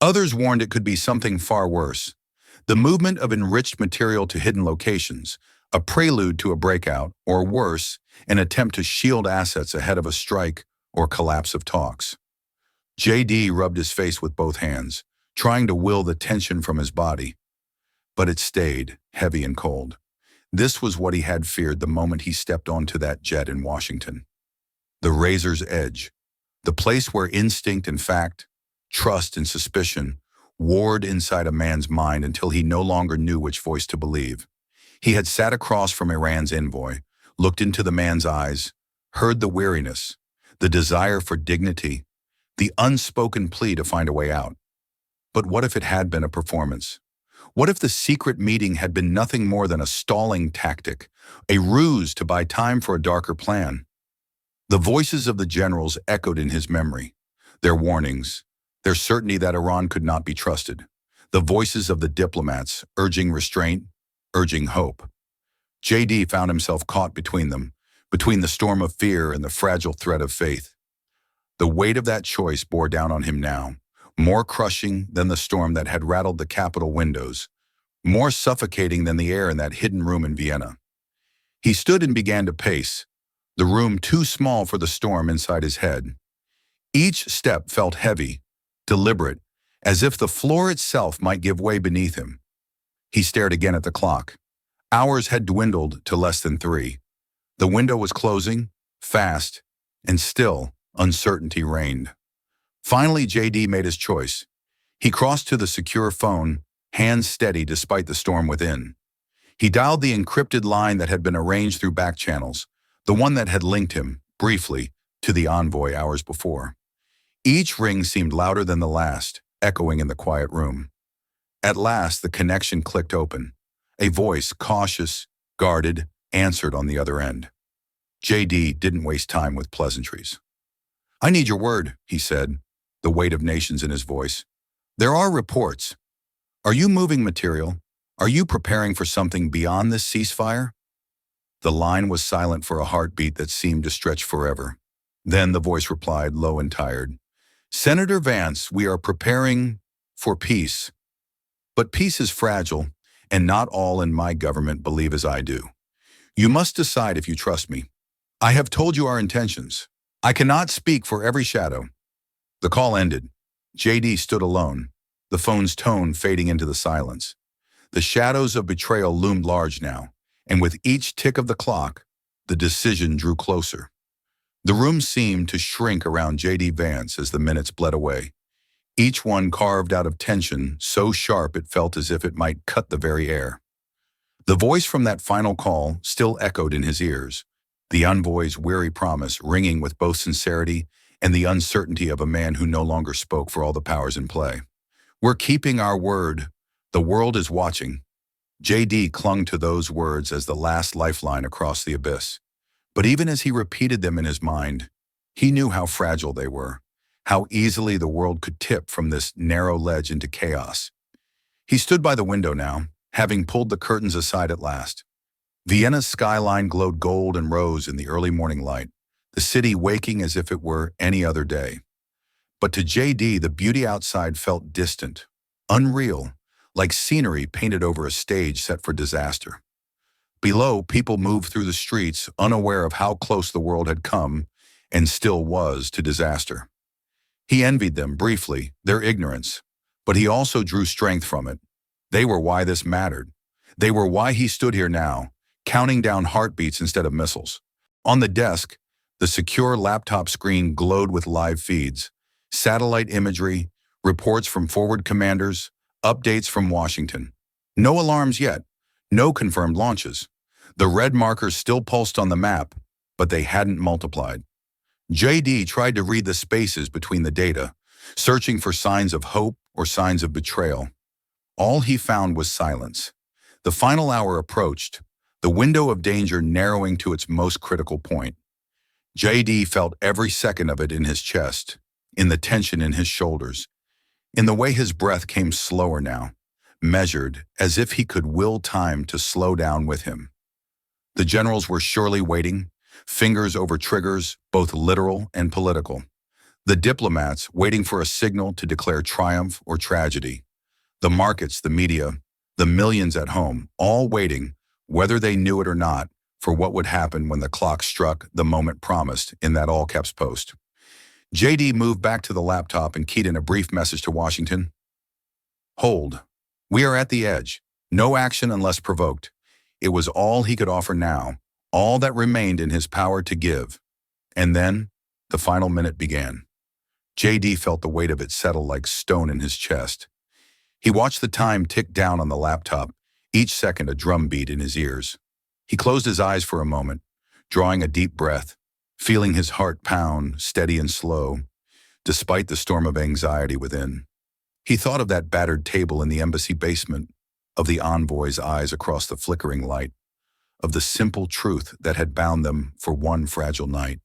Speaker 1: Others warned it could be something far worse, the movement of enriched material to hidden locations, a prelude to a breakout, or worse, an attempt to shield assets ahead of a strike or collapse of talks. JD rubbed his face with both hands, trying to will the tension from his body. But it stayed, heavy and cold. This was what he had feared the moment he stepped onto that jet in Washington. The razor's edge, the place where instinct and fact, trust and suspicion, warred inside a man's mind until he no longer knew which voice to believe. He had sat across from Iran's envoy, looked into the man's eyes, heard the weariness, the desire for dignity, the unspoken plea to find a way out. But what if it had been a performance? What if the secret meeting had been nothing more than a stalling tactic, a ruse to buy time for a darker plan? The voices of the generals echoed in his memory, their warnings, their certainty that Iran could not be trusted, the voices of the diplomats urging restraint, urging hope. JD found himself caught between them, between the storm of fear and the fragile thread of faith. The weight of that choice bore down on him now, more crushing than the storm that had rattled the Capitol windows, more suffocating than the air in that hidden room in Vienna. He stood and began to pace, the room too small for the storm inside his head. Each step felt heavy, deliberate, as if the floor itself might give way beneath him. He stared again at the clock. Hours had dwindled to less than 3. The window was closing, fast, and still uncertainty reigned. Finally, JD made his choice. He crossed to the secure phone, hands steady despite the storm within. He dialed the encrypted line that had been arranged through back channels, the one that had linked him, briefly, to the envoy hours before. Each ring seemed louder than the last, echoing in the quiet room. At last, the connection clicked open. A voice, cautious, guarded, answered on the other end. JD didn't waste time with pleasantries. "I need your word," he said, the weight of nations in his voice. "There are reports. Are you moving material? Are you preparing for something beyond this ceasefire?" The line was silent for a heartbeat that seemed to stretch forever. Then the voice replied, low and tired. "Senator Vance, we are preparing for peace. But peace is fragile, and not all in my government believe as I do. You must decide if you trust me. I have told you our intentions. I cannot speak for every shadow." The call ended. JD stood alone, the phone's tone fading into the silence. The shadows of betrayal loomed large now, and with each tick of the clock, the decision drew closer. The room seemed to shrink around JD Vance as the minutes bled away, each one carved out of tension so sharp it felt as if it might cut the very air. The voice from that final call still echoed in his ears, the envoy's weary promise ringing with both sincerity and the uncertainty of a man who no longer spoke for all the powers in play. "We're keeping our word. The world is watching." JD clung to those words as the last lifeline across the abyss. But even as he repeated them in his mind, he knew how fragile they were, how easily the world could tip from this narrow ledge into chaos. He stood by the window now, having pulled the curtains aside at last. Vienna's skyline glowed gold and rose in the early morning light, the city waking as if it were any other day. But to JD, the beauty outside felt distant, unreal, like scenery painted over a stage set for disaster. Below, people moved through the streets, unaware of how close the world had come, and still was, to disaster. He envied them briefly, their ignorance, but he also drew strength from it. They were why this mattered. They were why he stood here now, counting down heartbeats instead of missiles. On the desk, the secure laptop screen glowed with live feeds, satellite imagery, reports from forward commanders, updates from Washington. No alarms yet, no confirmed launches. The red markers still pulsed on the map, but they hadn't multiplied. JD tried to read the spaces between the data, searching for signs of hope or signs of betrayal. All he found was silence. The final hour approached, the window of danger narrowing to its most critical point. JD felt every second of it in his chest, in the tension in his shoulders, in the way his breath came slower now, measured as if he could will time to slow down with him. The generals were surely waiting, fingers over triggers, both literal and political. The diplomats waiting for a signal to declare triumph or tragedy. The markets, the media, the millions at home, all waiting, whether they knew it or not, for what would happen when the clock struck the moment promised in that all-caps post. JD moved back to the laptop and keyed in a brief message to Washington. Hold. We are at the edge. No action unless provoked. It was all he could offer now, all that remained in his power to give. And then, the final minute began. JD felt the weight of it settle like stone in his chest. He watched the time tick down on the laptop, each second a drumbeat in his ears. He closed his eyes for a moment, drawing a deep breath, feeling his heart pound, steady and slow, despite the storm of anxiety within. He thought of that battered table in the embassy basement, of the envoy's eyes across the flickering light, of the simple truth that had bound them for one fragile night.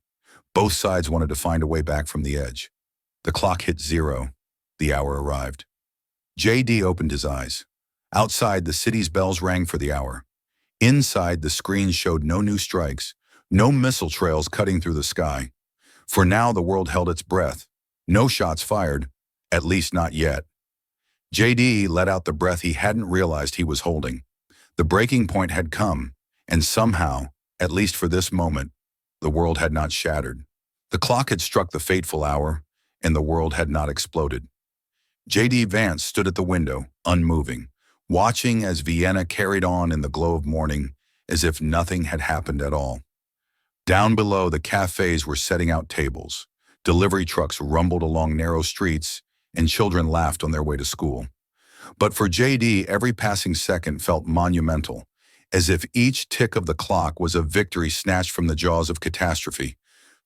Speaker 1: Both sides wanted to find a way back from the edge. The clock hit 0. The hour arrived. JD opened his eyes. Outside, the city's bells rang for the hour. Inside, the screen showed no new strikes, no missile trails cutting through the sky. For now, the world held its breath. No shots fired, at least not yet. JD let out the breath he hadn't realized he was holding. The breaking point had come, and somehow, at least for this moment, the world had not shattered. The clock had struck the fateful hour, and the world had not exploded. JD Vance stood at the window, unmoving, watching as Vienna carried on in the glow of morning, as if nothing had happened at all. Down below, the cafes were setting out tables. Delivery trucks rumbled along narrow streets, and children laughed on their way to school. But for JD, every passing second felt monumental, as if each tick of the clock was a victory snatched from the jaws of catastrophe.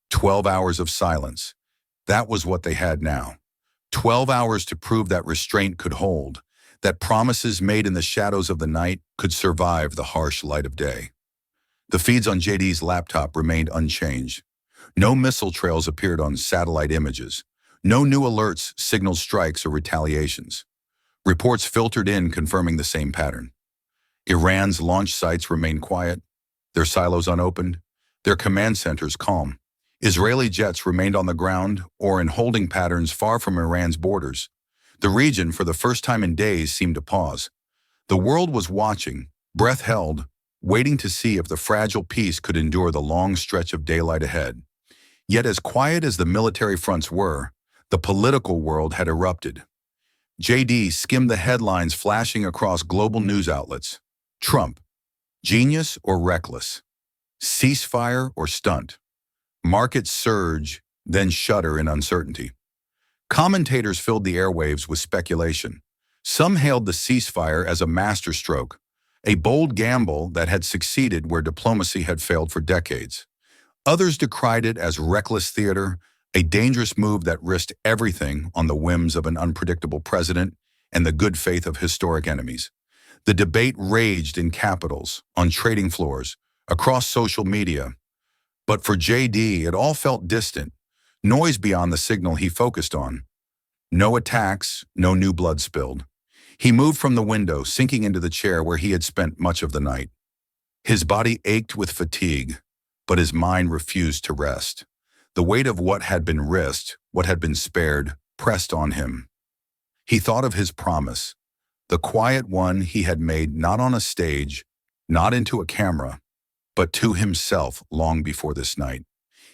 Speaker 1: 12 hours of silence. That was what they had now. 12 hours to prove that restraint could hold, that promises made in the shadows of the night could survive the harsh light of day. The feeds on JD's laptop remained unchanged. No missile trails appeared on satellite images. No new alerts signaled strikes or retaliations. Reports filtered in confirming the same pattern. Iran's launch sites remained quiet, their silos unopened, their command centers calm. Israeli jets remained on the ground or in holding patterns far from Iran's borders. The region, for the first time in days, seemed to pause. The world was watching, breath held, waiting to see if the fragile peace could endure the long stretch of daylight ahead. Yet as quiet as the military fronts were, the political world had erupted. JD skimmed the headlines flashing across global news outlets. Trump, genius or reckless? Ceasefire or stunt? Markets surge, then shudder in uncertainty. Commentators filled the airwaves with speculation. Some hailed the ceasefire as a masterstroke, a bold gamble that had succeeded where diplomacy had failed for decades. Others decried it as reckless theater, a dangerous move that risked everything on the whims of an unpredictable president and the good faith of historic enemies. The debate raged in capitals, on trading floors, across social media. But for JD, it all felt distant, noise beyond the signal he focused on. No attacks, no new blood spilled. He moved from the window, sinking into the chair where he had spent much of the night. His body ached with fatigue, but his mind refused to rest. The weight of what had been risked, what had been spared, pressed on him. He thought of his promise, the quiet one he had made not on a stage, not into a camera, but to himself long before this night.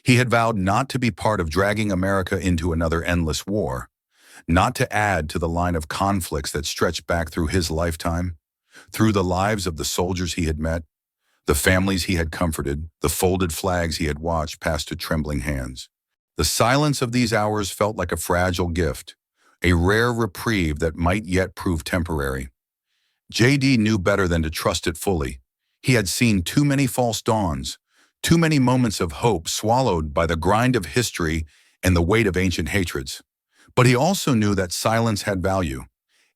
Speaker 1: He had vowed not to be part of dragging America into another endless war, not to add to the line of conflicts that stretched back through his lifetime, through the lives of the soldiers he had met, the families he had comforted, the folded flags he had watched pass to trembling hands. The silence of these hours felt like a fragile gift, a rare reprieve that might yet prove temporary. JD knew better than to trust it fully. He had seen too many false dawns, too many moments of hope swallowed by the grind of history and the weight of ancient hatreds. But he also knew that silence had value.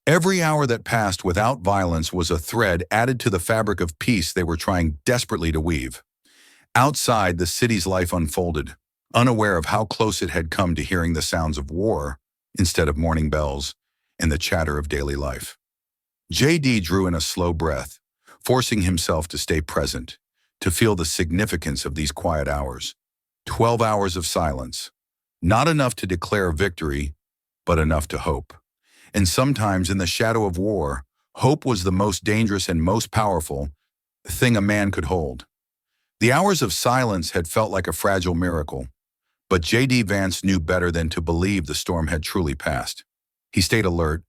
Speaker 1: Every hour that passed without violence was a thread added to the fabric of peace they were trying desperately to weave. Outside, the city's life unfolded, unaware of how close it had come to hearing the sounds of war instead of morning bells and the chatter of daily life. JD drew in a slow breath, forcing himself to stay present, to feel the significance of these quiet hours. 12 hours of silence, not enough to declare victory, but enough to hope. And sometimes in the shadow of war, hope was the most dangerous and most powerful thing a man could hold. The hours of silence had felt like a fragile miracle, but J.D. Vance knew better than to believe the storm had truly passed. He stayed alert,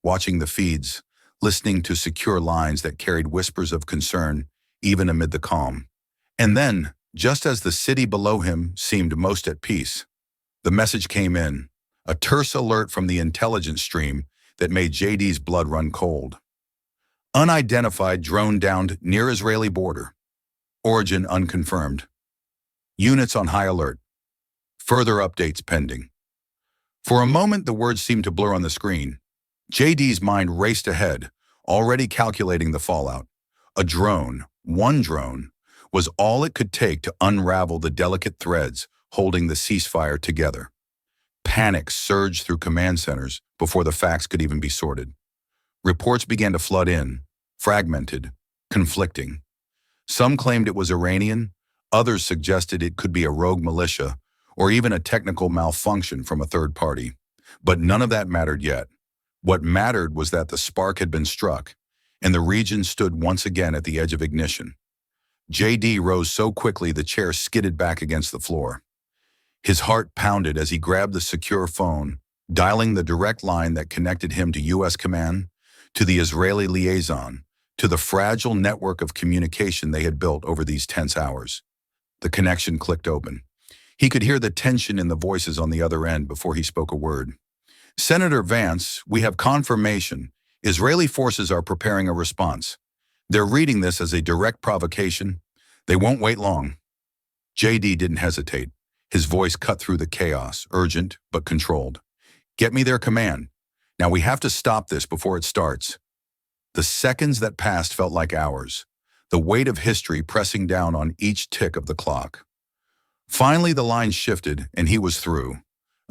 Speaker 1: watching the feeds, listening to secure lines that carried whispers of concern even amid the calm. And then, just as the city below him seemed most at peace, the message came in, a terse alert from the intelligence stream that made JD's blood run cold. Unidentified drone downed near Israeli border. Origin unconfirmed. Units on high alert. Further updates pending. For a moment, the words seemed to blur on the screen. JD's mind raced ahead, already calculating the fallout. A drone, one drone, was all it could take to unravel the delicate threads holding the ceasefire together. Panic surged through command centers before the facts could even be sorted. Reports began to flood in, fragmented, conflicting. Some claimed it was Iranian, others suggested it could be a rogue militia, or even a technical malfunction from a third party. But none of that mattered yet. What mattered was that the spark had been struck, and the region stood once again at the edge of ignition. JD rose so quickly the chair skidded back against the floor. His heart pounded as he grabbed the secure phone, dialing the direct line that connected him to U.S. command, to the Israeli liaison, to the fragile network of communication they had built over these tense hours. The connection clicked open. He could hear the tension in the voices on the other end before he spoke a word. Senator Vance, we have confirmation. Israeli forces are preparing a response. They're reading this as a direct provocation. They won't wait long. JD didn't hesitate. His voice cut through the chaos, urgent but controlled. Get me their command. Now we have to stop this before it starts. The seconds that passed felt like hours, the weight of history pressing down on each tick of the clock. Finally, the line shifted, and he was through.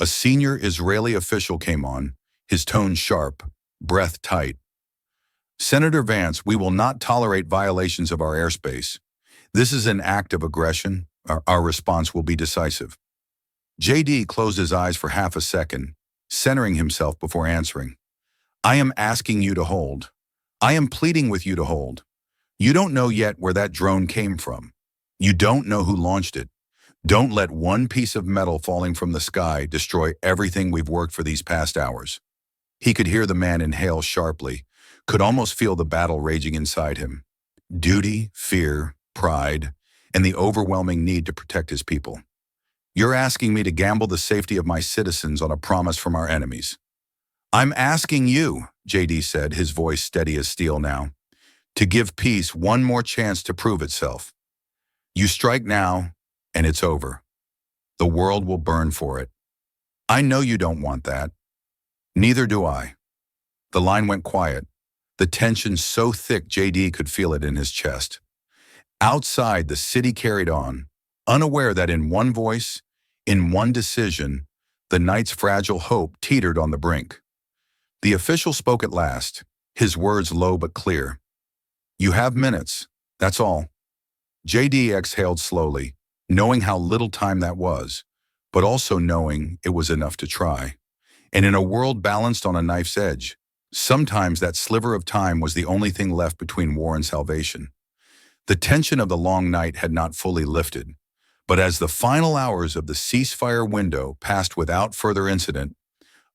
Speaker 1: A senior Israeli official came on, his tone sharp, breath tight. Senator Vance, we will not tolerate violations of our airspace. This is an act of aggression. Our response will be decisive. JD closed his eyes for half a second, centering himself before answering. I am asking you to hold. I am pleading with you to hold. You don't know yet where that drone came from. You don't know who launched it. Don't let one piece of metal falling from the sky destroy everything we've worked for these past hours. He could hear the man inhale sharply, could almost feel the battle raging inside him. Duty, fear, pride, and the overwhelming need to protect his people. You're asking me to gamble the safety of my citizens on a promise from our enemies. I'm asking you, JD said, his voice steady as steel now, to give peace one more chance to prove itself. You strike now, and it's over. The world will burn for it. I know you don't want that. Neither do I. The line went quiet, the tension so thick JD could feel it in his chest. Outside, the city carried on, unaware that in one voice, in one decision, the night's fragile hope teetered on the brink. The official spoke at last, his words low but clear. You have minutes, that's all. JD exhaled slowly, knowing how little time that was, but also knowing it was enough to try. And in a world balanced on a knife's edge, sometimes that sliver of time was the only thing left between war and salvation. The tension of the long night had not fully lifted, but as the final hours of the ceasefire window passed without further incident,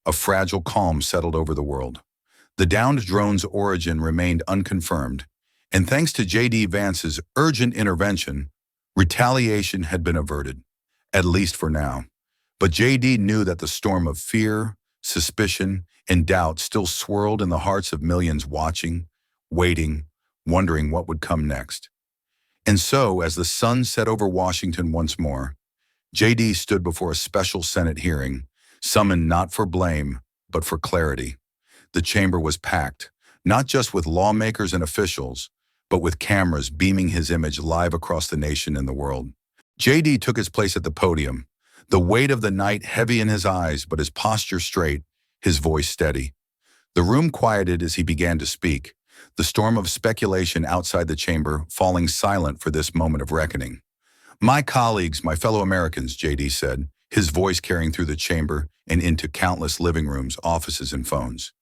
Speaker 1: a fragile calm settled over the world. The downed drone's origin remained unconfirmed, and thanks to J.D. Vance's urgent intervention, retaliation had been averted, at least for now. But J.D. knew that the storm of fear, suspicion, and doubt still swirled in the hearts of millions watching, waiting, wondering what would come next. And so, as the sun set over Washington once more, J.D. stood before a special Senate hearing, summoned not for blame, but for clarity. The chamber was packed, not just with lawmakers and officials, but with cameras beaming his image live across the nation and the world. J.D. took his place at the podium, the weight of the night heavy in his eyes, but his posture straight, his voice steady. The room quieted as he began to speak, the storm of speculation outside the chamber falling silent for this moment of reckoning. "My colleagues, my fellow Americans," J.D. said, his voice carrying through the chamber and into countless living rooms, offices, and phones.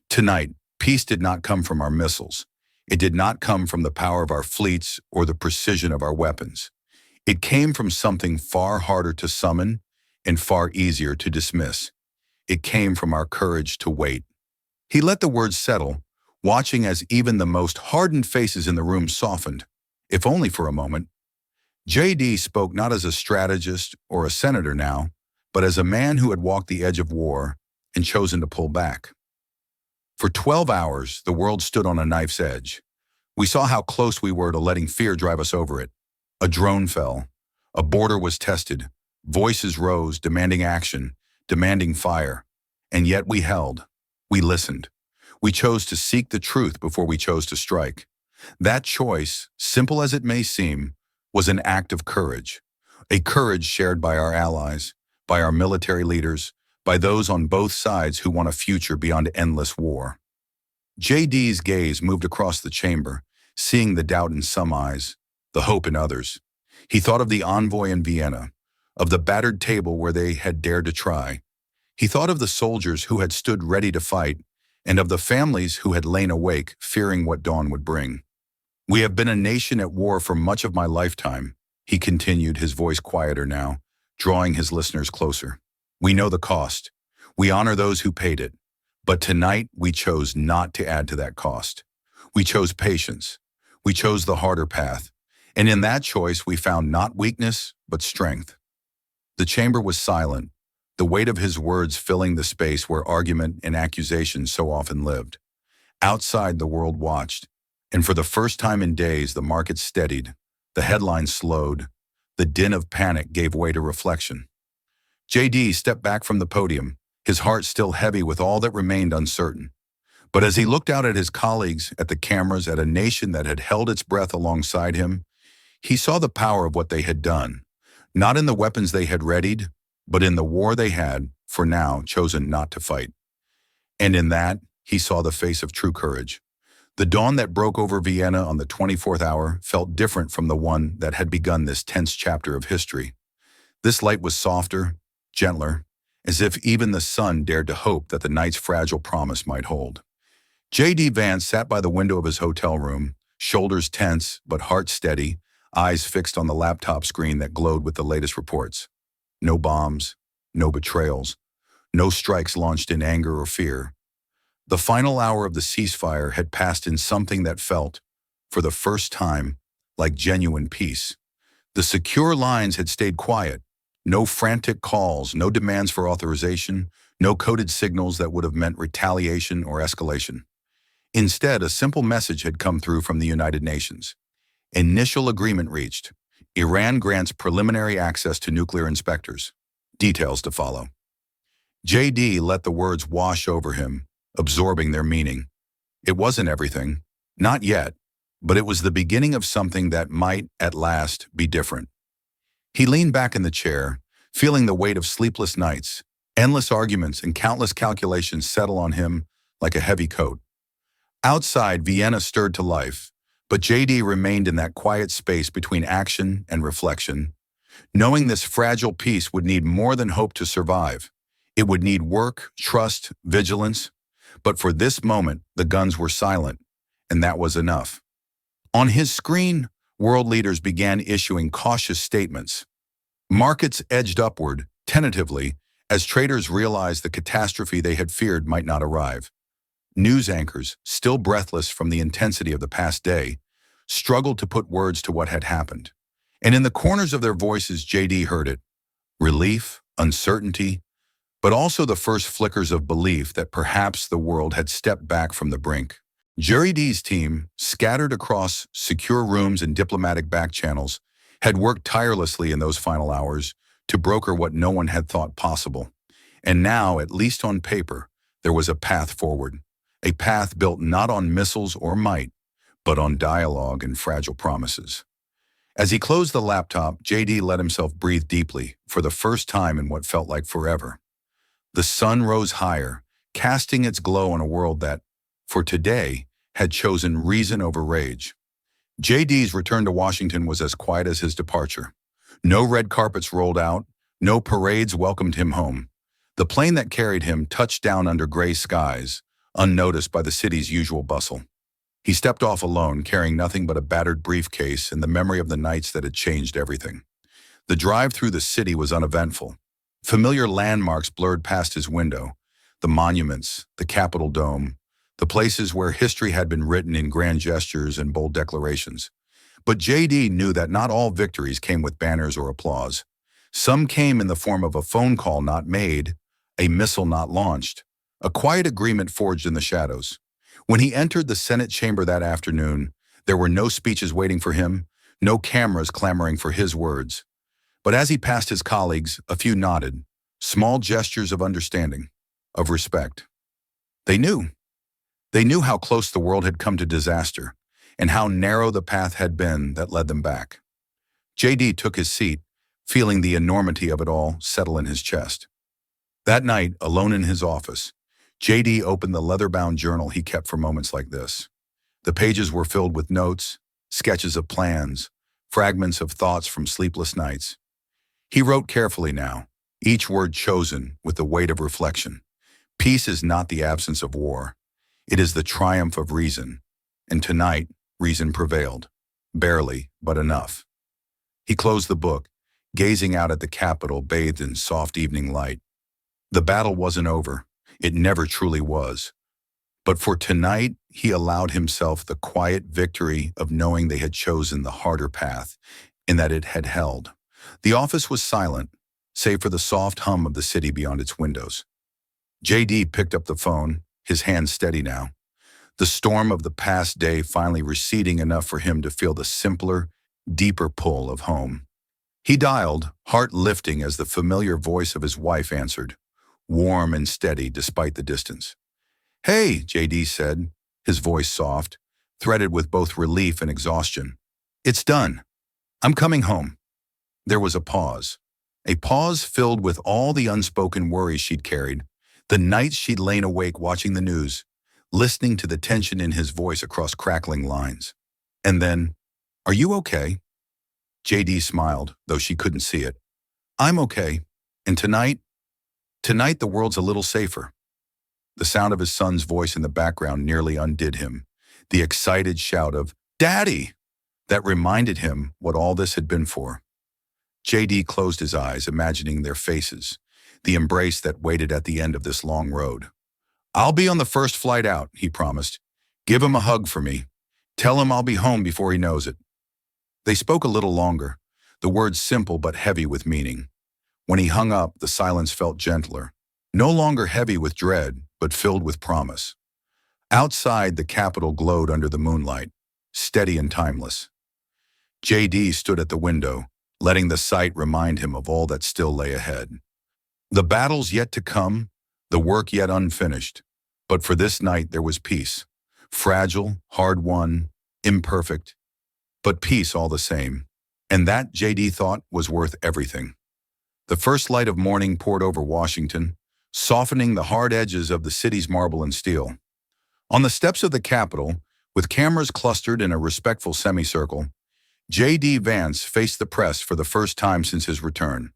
Speaker 1: "Tonight, peace did not come from our missiles. It did not come from the power of our fleets or the precision of our weapons. It came from something far harder to summon and far easier to dismiss. It came from our courage to wait." He let the words settle, watching as even the most hardened faces in the room softened, if only for a moment. J.D. spoke not as a strategist or a senator now, but as a man who had walked the edge of war and chosen to pull back. For 12 hours, the world stood on a knife's edge. We saw how close we were to letting fear drive us over it. A drone fell. A border was tested. Voices rose, demanding action, demanding fire. And yet we held. We listened. We chose to seek the truth before we chose to strike. That choice, simple as it may seem, was an act of courage. A courage shared by our allies, by our military leaders, by those on both sides who want a future beyond endless war. J.D.'s gaze moved across the chamber, seeing the doubt in some eyes, the hope in others. He thought of the envoy in Vienna, of the battered table where they had dared to try. He thought of the soldiers who had stood ready to fight, and of the families who had lain awake, fearing what dawn would bring. "We have been a nation at war for much of my lifetime," he continued, his voice quieter now, drawing his listeners closer. "We know the cost. We honor those who paid it. But tonight, we chose not to add to that cost. We chose patience. We chose the harder path. And in that choice, we found not weakness, but strength." The chamber was silent, the weight of his words filling the space where argument and accusation so often lived. Outside, the world watched, and for the first time in days, the market steadied, the headlines slowed, the din of panic gave way to reflection. J.D. stepped back from the podium, his heart still heavy with all that remained uncertain. But as he looked out at his colleagues, at the cameras, at a nation that had held its breath alongside him, he saw the power of what they had done, not in the weapons they had readied, but in the war they had, for now, chosen not to fight. And in that, he saw the face of true courage. The dawn that broke over Vienna on the 24th hour felt different from the one that had begun this tense chapter of history. This light was softer, gentler, as if even the sun dared to hope that the night's fragile promise might hold. J.D. Vance sat by the window of his hotel room, shoulders tense but heart steady, eyes fixed on the laptop screen that glowed with the latest reports. No bombs, no betrayals, no strikes launched in anger or fear. The final hour of the ceasefire had passed in something that felt, for the first time, like genuine peace. The secure lines had stayed quiet. No frantic calls, no demands for authorization, no coded signals that would have meant retaliation or escalation. Instead, a simple message had come through from the United Nations. Initial agreement reached. Iran grants preliminary access to nuclear inspectors. Details to follow. J.D. let the words wash over him, absorbing their meaning. It wasn't everything, not yet, but it was the beginning of something that might, at last, be different. He leaned back in the chair, feeling the weight of sleepless nights. Endless arguments and countless calculations settle on him like a heavy coat. Outside, Vienna stirred to life, but J.D. remained in that quiet space between action and reflection, knowing this fragile peace would need more than hope to survive. It would need work, trust, vigilance. But for this moment, the guns were silent, and that was enough. On his screen, world leaders began issuing cautious statements. Markets edged upward, tentatively, as traders realized the catastrophe they had feared might not arrive. News anchors, still breathless from the intensity of the past day, struggled to put words to what had happened. And in the corners of their voices, JD heard it: relief, uncertainty, but also the first flickers of belief that perhaps the world had stepped back from the brink. JD's team, scattered across secure rooms and diplomatic back channels, had worked tirelessly in those final hours to broker what no one had thought possible. And now, at least on paper, there was a path forward. A path built not on missiles or might, but on dialogue and fragile promises. As he closed the laptop, JD let himself breathe deeply, for the first time in what felt like forever. The sun rose higher, casting its glow on a world that, for today, had chosen reason over rage. JD's return to Washington was as quiet as his departure. No red carpets rolled out, no parades welcomed him home. The plane that carried him touched down under gray skies, unnoticed by the city's usual bustle. He stepped off alone, carrying nothing but a battered briefcase and the memory of the nights that had changed everything. The drive through the city was uneventful. Familiar landmarks blurred past his window: the monuments, the Capitol Dome, the places where history had been written in grand gestures and bold declarations. But JD knew that not all victories came with banners or applause. Some came in the form of a phone call not made, a missile not launched, a quiet agreement forged in the shadows. When he entered the Senate chamber that afternoon, there were no speeches waiting for him, no cameras clamoring for his words. But as he passed his colleagues, a few nodded, small gestures of understanding, of respect. They knew. They knew how close the world had come to disaster, and how narrow the path had been that led them back. JD took his seat, feeling the enormity of it all settle in his chest. That night, alone in his office, JD opened the leather-bound journal he kept for moments like this. The pages were filled with notes, sketches of plans, fragments of thoughts from sleepless nights. He wrote carefully now, each word chosen with the weight of reflection. Peace is not the absence of war. It is the triumph of reason. And tonight, reason prevailed. Barely, but enough. He closed the book, gazing out at the Capitol bathed in soft evening light. The battle wasn't over. It never truly was. But for tonight, he allowed himself the quiet victory of knowing they had chosen the harder path, and that it had held. The office was silent, save for the soft hum of the city beyond its windows. JD picked up the phone, his hand steady now. The storm of the past day finally receding enough for him to feel the simpler, deeper pull of home. He dialed, heart lifting as the familiar voice of his wife answered, warm and steady despite the distance. "Hey," JD said, his voice soft, threaded with both relief and exhaustion. "It's done. I'm coming home." There was a pause filled with all the unspoken worries she'd carried, the nights she'd lain awake watching the news, listening to the tension in his voice across crackling lines. And then, "Are you okay?" JD smiled, though she couldn't see it. "I'm okay. And tonight the world's a little safer." The sound of his son's voice in the background nearly undid him, the excited shout of, "Daddy!" that reminded him what all this had been for. JD closed his eyes, imagining their faces, the embrace that waited at the end of this long road. "I'll be on the first flight out," he promised. "Give him a hug for me. Tell him I'll be home before he knows it." They spoke a little longer, the words simple but heavy with meaning. When he hung up, the silence felt gentler, no longer heavy with dread, but filled with promise. Outside, the Capitol glowed under the moonlight, steady and timeless. JD stood at the window, letting the sight remind him of all that still lay ahead. The battles yet to come, the work yet unfinished. But for this night there was peace. Fragile, hard-won, imperfect, but peace all the same. And that, JD thought, was worth everything. The first light of morning poured over Washington, softening the hard edges of the city's marble and steel. On the steps of the Capitol, with cameras clustered in a respectful semicircle, J.D. Vance faced the press for the first time since his return.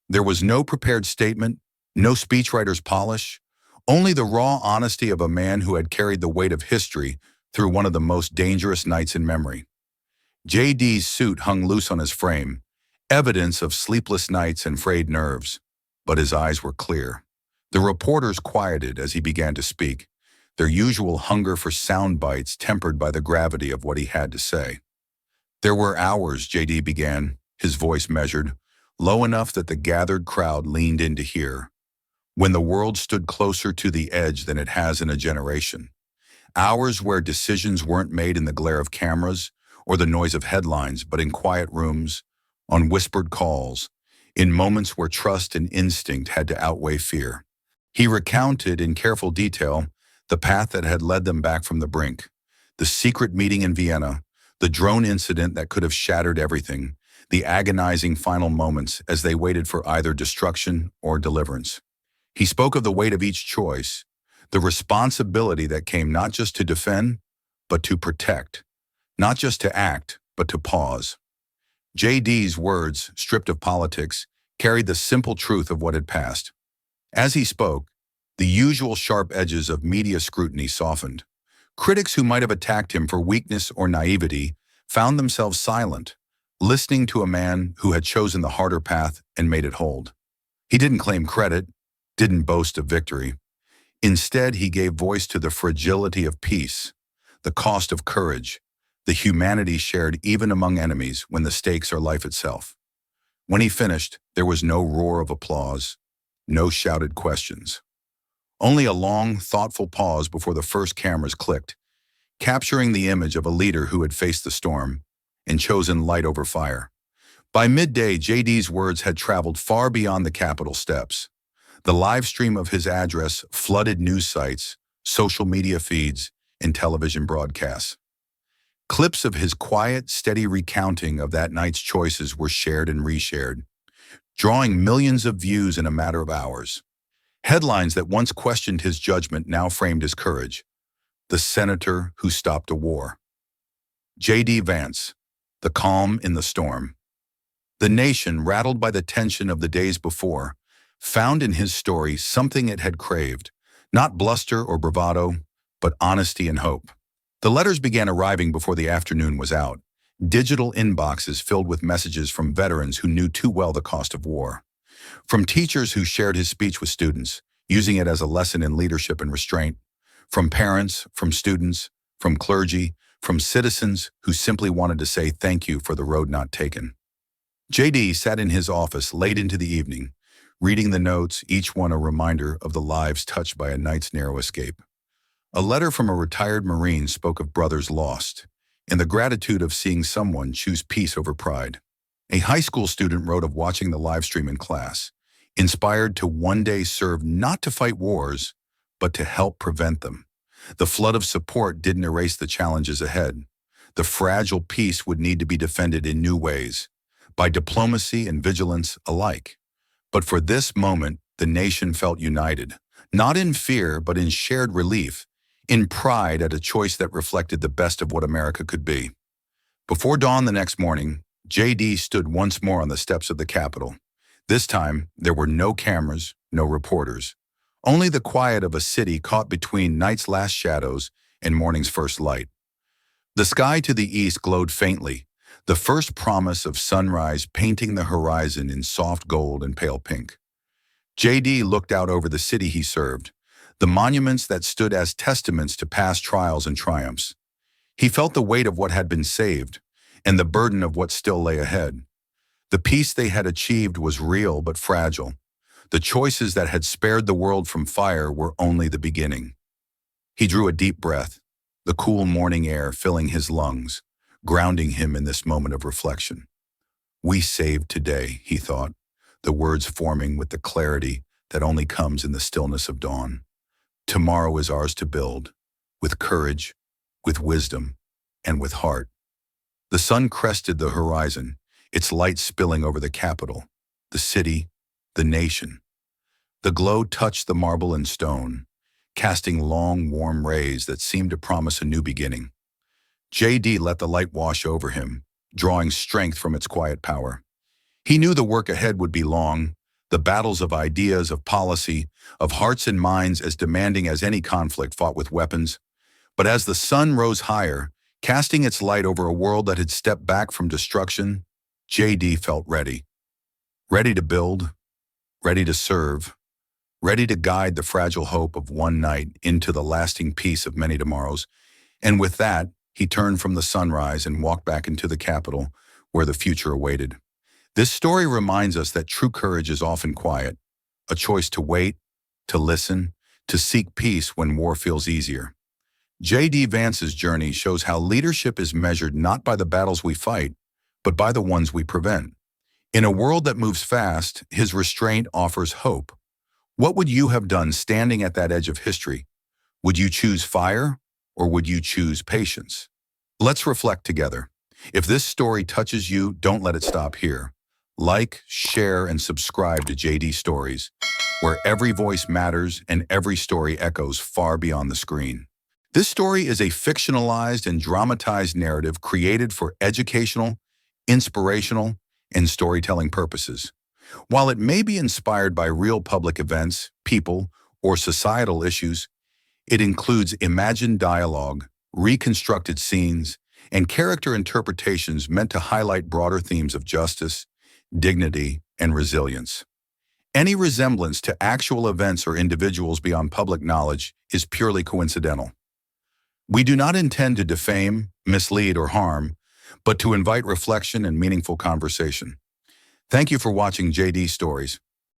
Speaker 1: There was no prepared statement, no speechwriter's polish, only the raw honesty of a man who had carried the weight of history through one of the most dangerous nights in memory. JD's suit hung loose on his frame, evidence of sleepless nights and frayed nerves, but his eyes were clear. The reporters quieted as he began to speak, their usual hunger for sound bites tempered by the gravity of what he had to say. There were hours, JD began, his voice measured, low enough that the gathered crowd leaned in to hear, when the world stood closer to the edge than it has in a generation. Hours where decisions weren't made in the glare of cameras or the noise of headlines, but in quiet rooms, on whispered calls, in moments where trust and instinct had to outweigh fear. He recounted in careful detail the path that had led them back from the brink, the secret meeting in Vienna, the drone incident that could have shattered everything, the agonizing final moments as they waited for either destruction or deliverance. He spoke of the weight of each choice, the responsibility that came not just to defend, but to protect, not just to act, but to pause. JD's words, stripped of politics, carried the simple truth of what had passed. As he spoke, the usual sharp edges of media scrutiny softened. Critics who might have attacked him for weakness or naivety found themselves silent, listening to a man who had chosen the harder path and made it hold. He didn't claim credit, didn't boast of victory. Instead, he gave voice to the fragility of peace, the cost of courage, the humanity shared even among enemies when the stakes are life itself. When he finished, there was no roar of applause, no shouted questions. Only a long, thoughtful pause before the first cameras clicked, capturing the image of a leader who had faced the storm and chosen light over fire. By midday, JD's words had traveled far beyond the Capitol steps. The live stream of his address flooded news sites, social media feeds, and television broadcasts. Clips of his quiet, steady recounting of that night's choices were shared and reshared, drawing millions of views in a matter of hours. Headlines that once questioned his judgment now framed his courage. The senator who stopped a war. J.D. Vance, the calm in the storm. The nation, rattled by the tension of the days before, found in his story something it had craved, not bluster or bravado, but honesty and hope. The letters began arriving before the afternoon was out, digital inboxes filled with messages from veterans who knew too well the cost of war. From teachers who shared his speech with students, using it as a lesson in leadership and restraint. From parents, from students, from clergy, from citizens who simply wanted to say thank you for the road not taken. JD sat in his office late into the evening, reading the notes, each one a reminder of the lives touched by a night's narrow escape. A letter from a retired Marine spoke of brothers lost, and the gratitude of seeing someone choose peace over pride. A high school student wrote of watching the live stream in class, inspired to one day serve not to fight wars, but to help prevent them. The flood of support didn't erase the challenges ahead. The fragile peace would need to be defended in new ways, by diplomacy and vigilance alike. But for this moment, the nation felt united, not in fear, but in shared relief, in pride at a choice that reflected the best of what America could be. Before dawn the next morning, JD stood once more on the steps of the Capitol. This time, there were no cameras, no reporters, only the quiet of a city caught between night's last shadows and morning's first light. The sky to the east glowed faintly, the first promise of sunrise painting the horizon in soft gold and pale pink. JD looked out over the city he served, the monuments that stood as testaments to past trials and triumphs. He felt the weight of what had been saved, and the burden of what still lay ahead. The peace they had achieved was real but fragile. The choices that had spared the world from fire were only the beginning. He drew a deep breath, the cool morning air filling his lungs, grounding him in this moment of reflection. We saved today, he thought, the words forming with the clarity that only comes in the stillness of dawn. Tomorrow is ours to build, with courage, with wisdom, and with heart. The sun crested the horizon, its light spilling over the Capitol, the city, the nation. The glow touched the marble and stone, casting long, warm rays that seemed to promise a new beginning. JD let the light wash over him, drawing strength from its quiet power. He knew the work ahead would be long, the battles of ideas, of policy, of hearts and minds as demanding as any conflict fought with weapons. But as the sun rose higher, Casting its light over a world that had stepped back from destruction, JD felt ready. Ready to build, ready to serve, ready to guide the fragile hope of one night into the lasting peace of many tomorrows. And with that, he turned from the sunrise and walked back into the capital where the future awaited. This story reminds us that true courage is often quiet, a choice to wait, to listen, to seek peace when war feels easier. J.D. Vance's journey shows how leadership is measured not by the battles we fight, but by the ones we prevent. In a world that moves fast, his restraint offers hope. What would you have done standing at that edge of history? Would you choose fire, or would you choose patience? Let's reflect together. If this story touches you, don't let it stop here. Like, share, and subscribe to JD Stories, where every voice matters and every story echoes far beyond the screen. This story is a fictionalized and dramatized narrative created for educational, inspirational, and storytelling purposes. While it may be inspired by real public events, people, or societal issues, it includes imagined dialogue, reconstructed scenes, and character interpretations meant to highlight broader themes of justice, dignity, and resilience. Any resemblance to actual events or individuals beyond public knowledge is purely coincidental. We do not intend to defame, mislead, or harm, but to invite reflection and meaningful conversation. Thank you for watching JD Stories.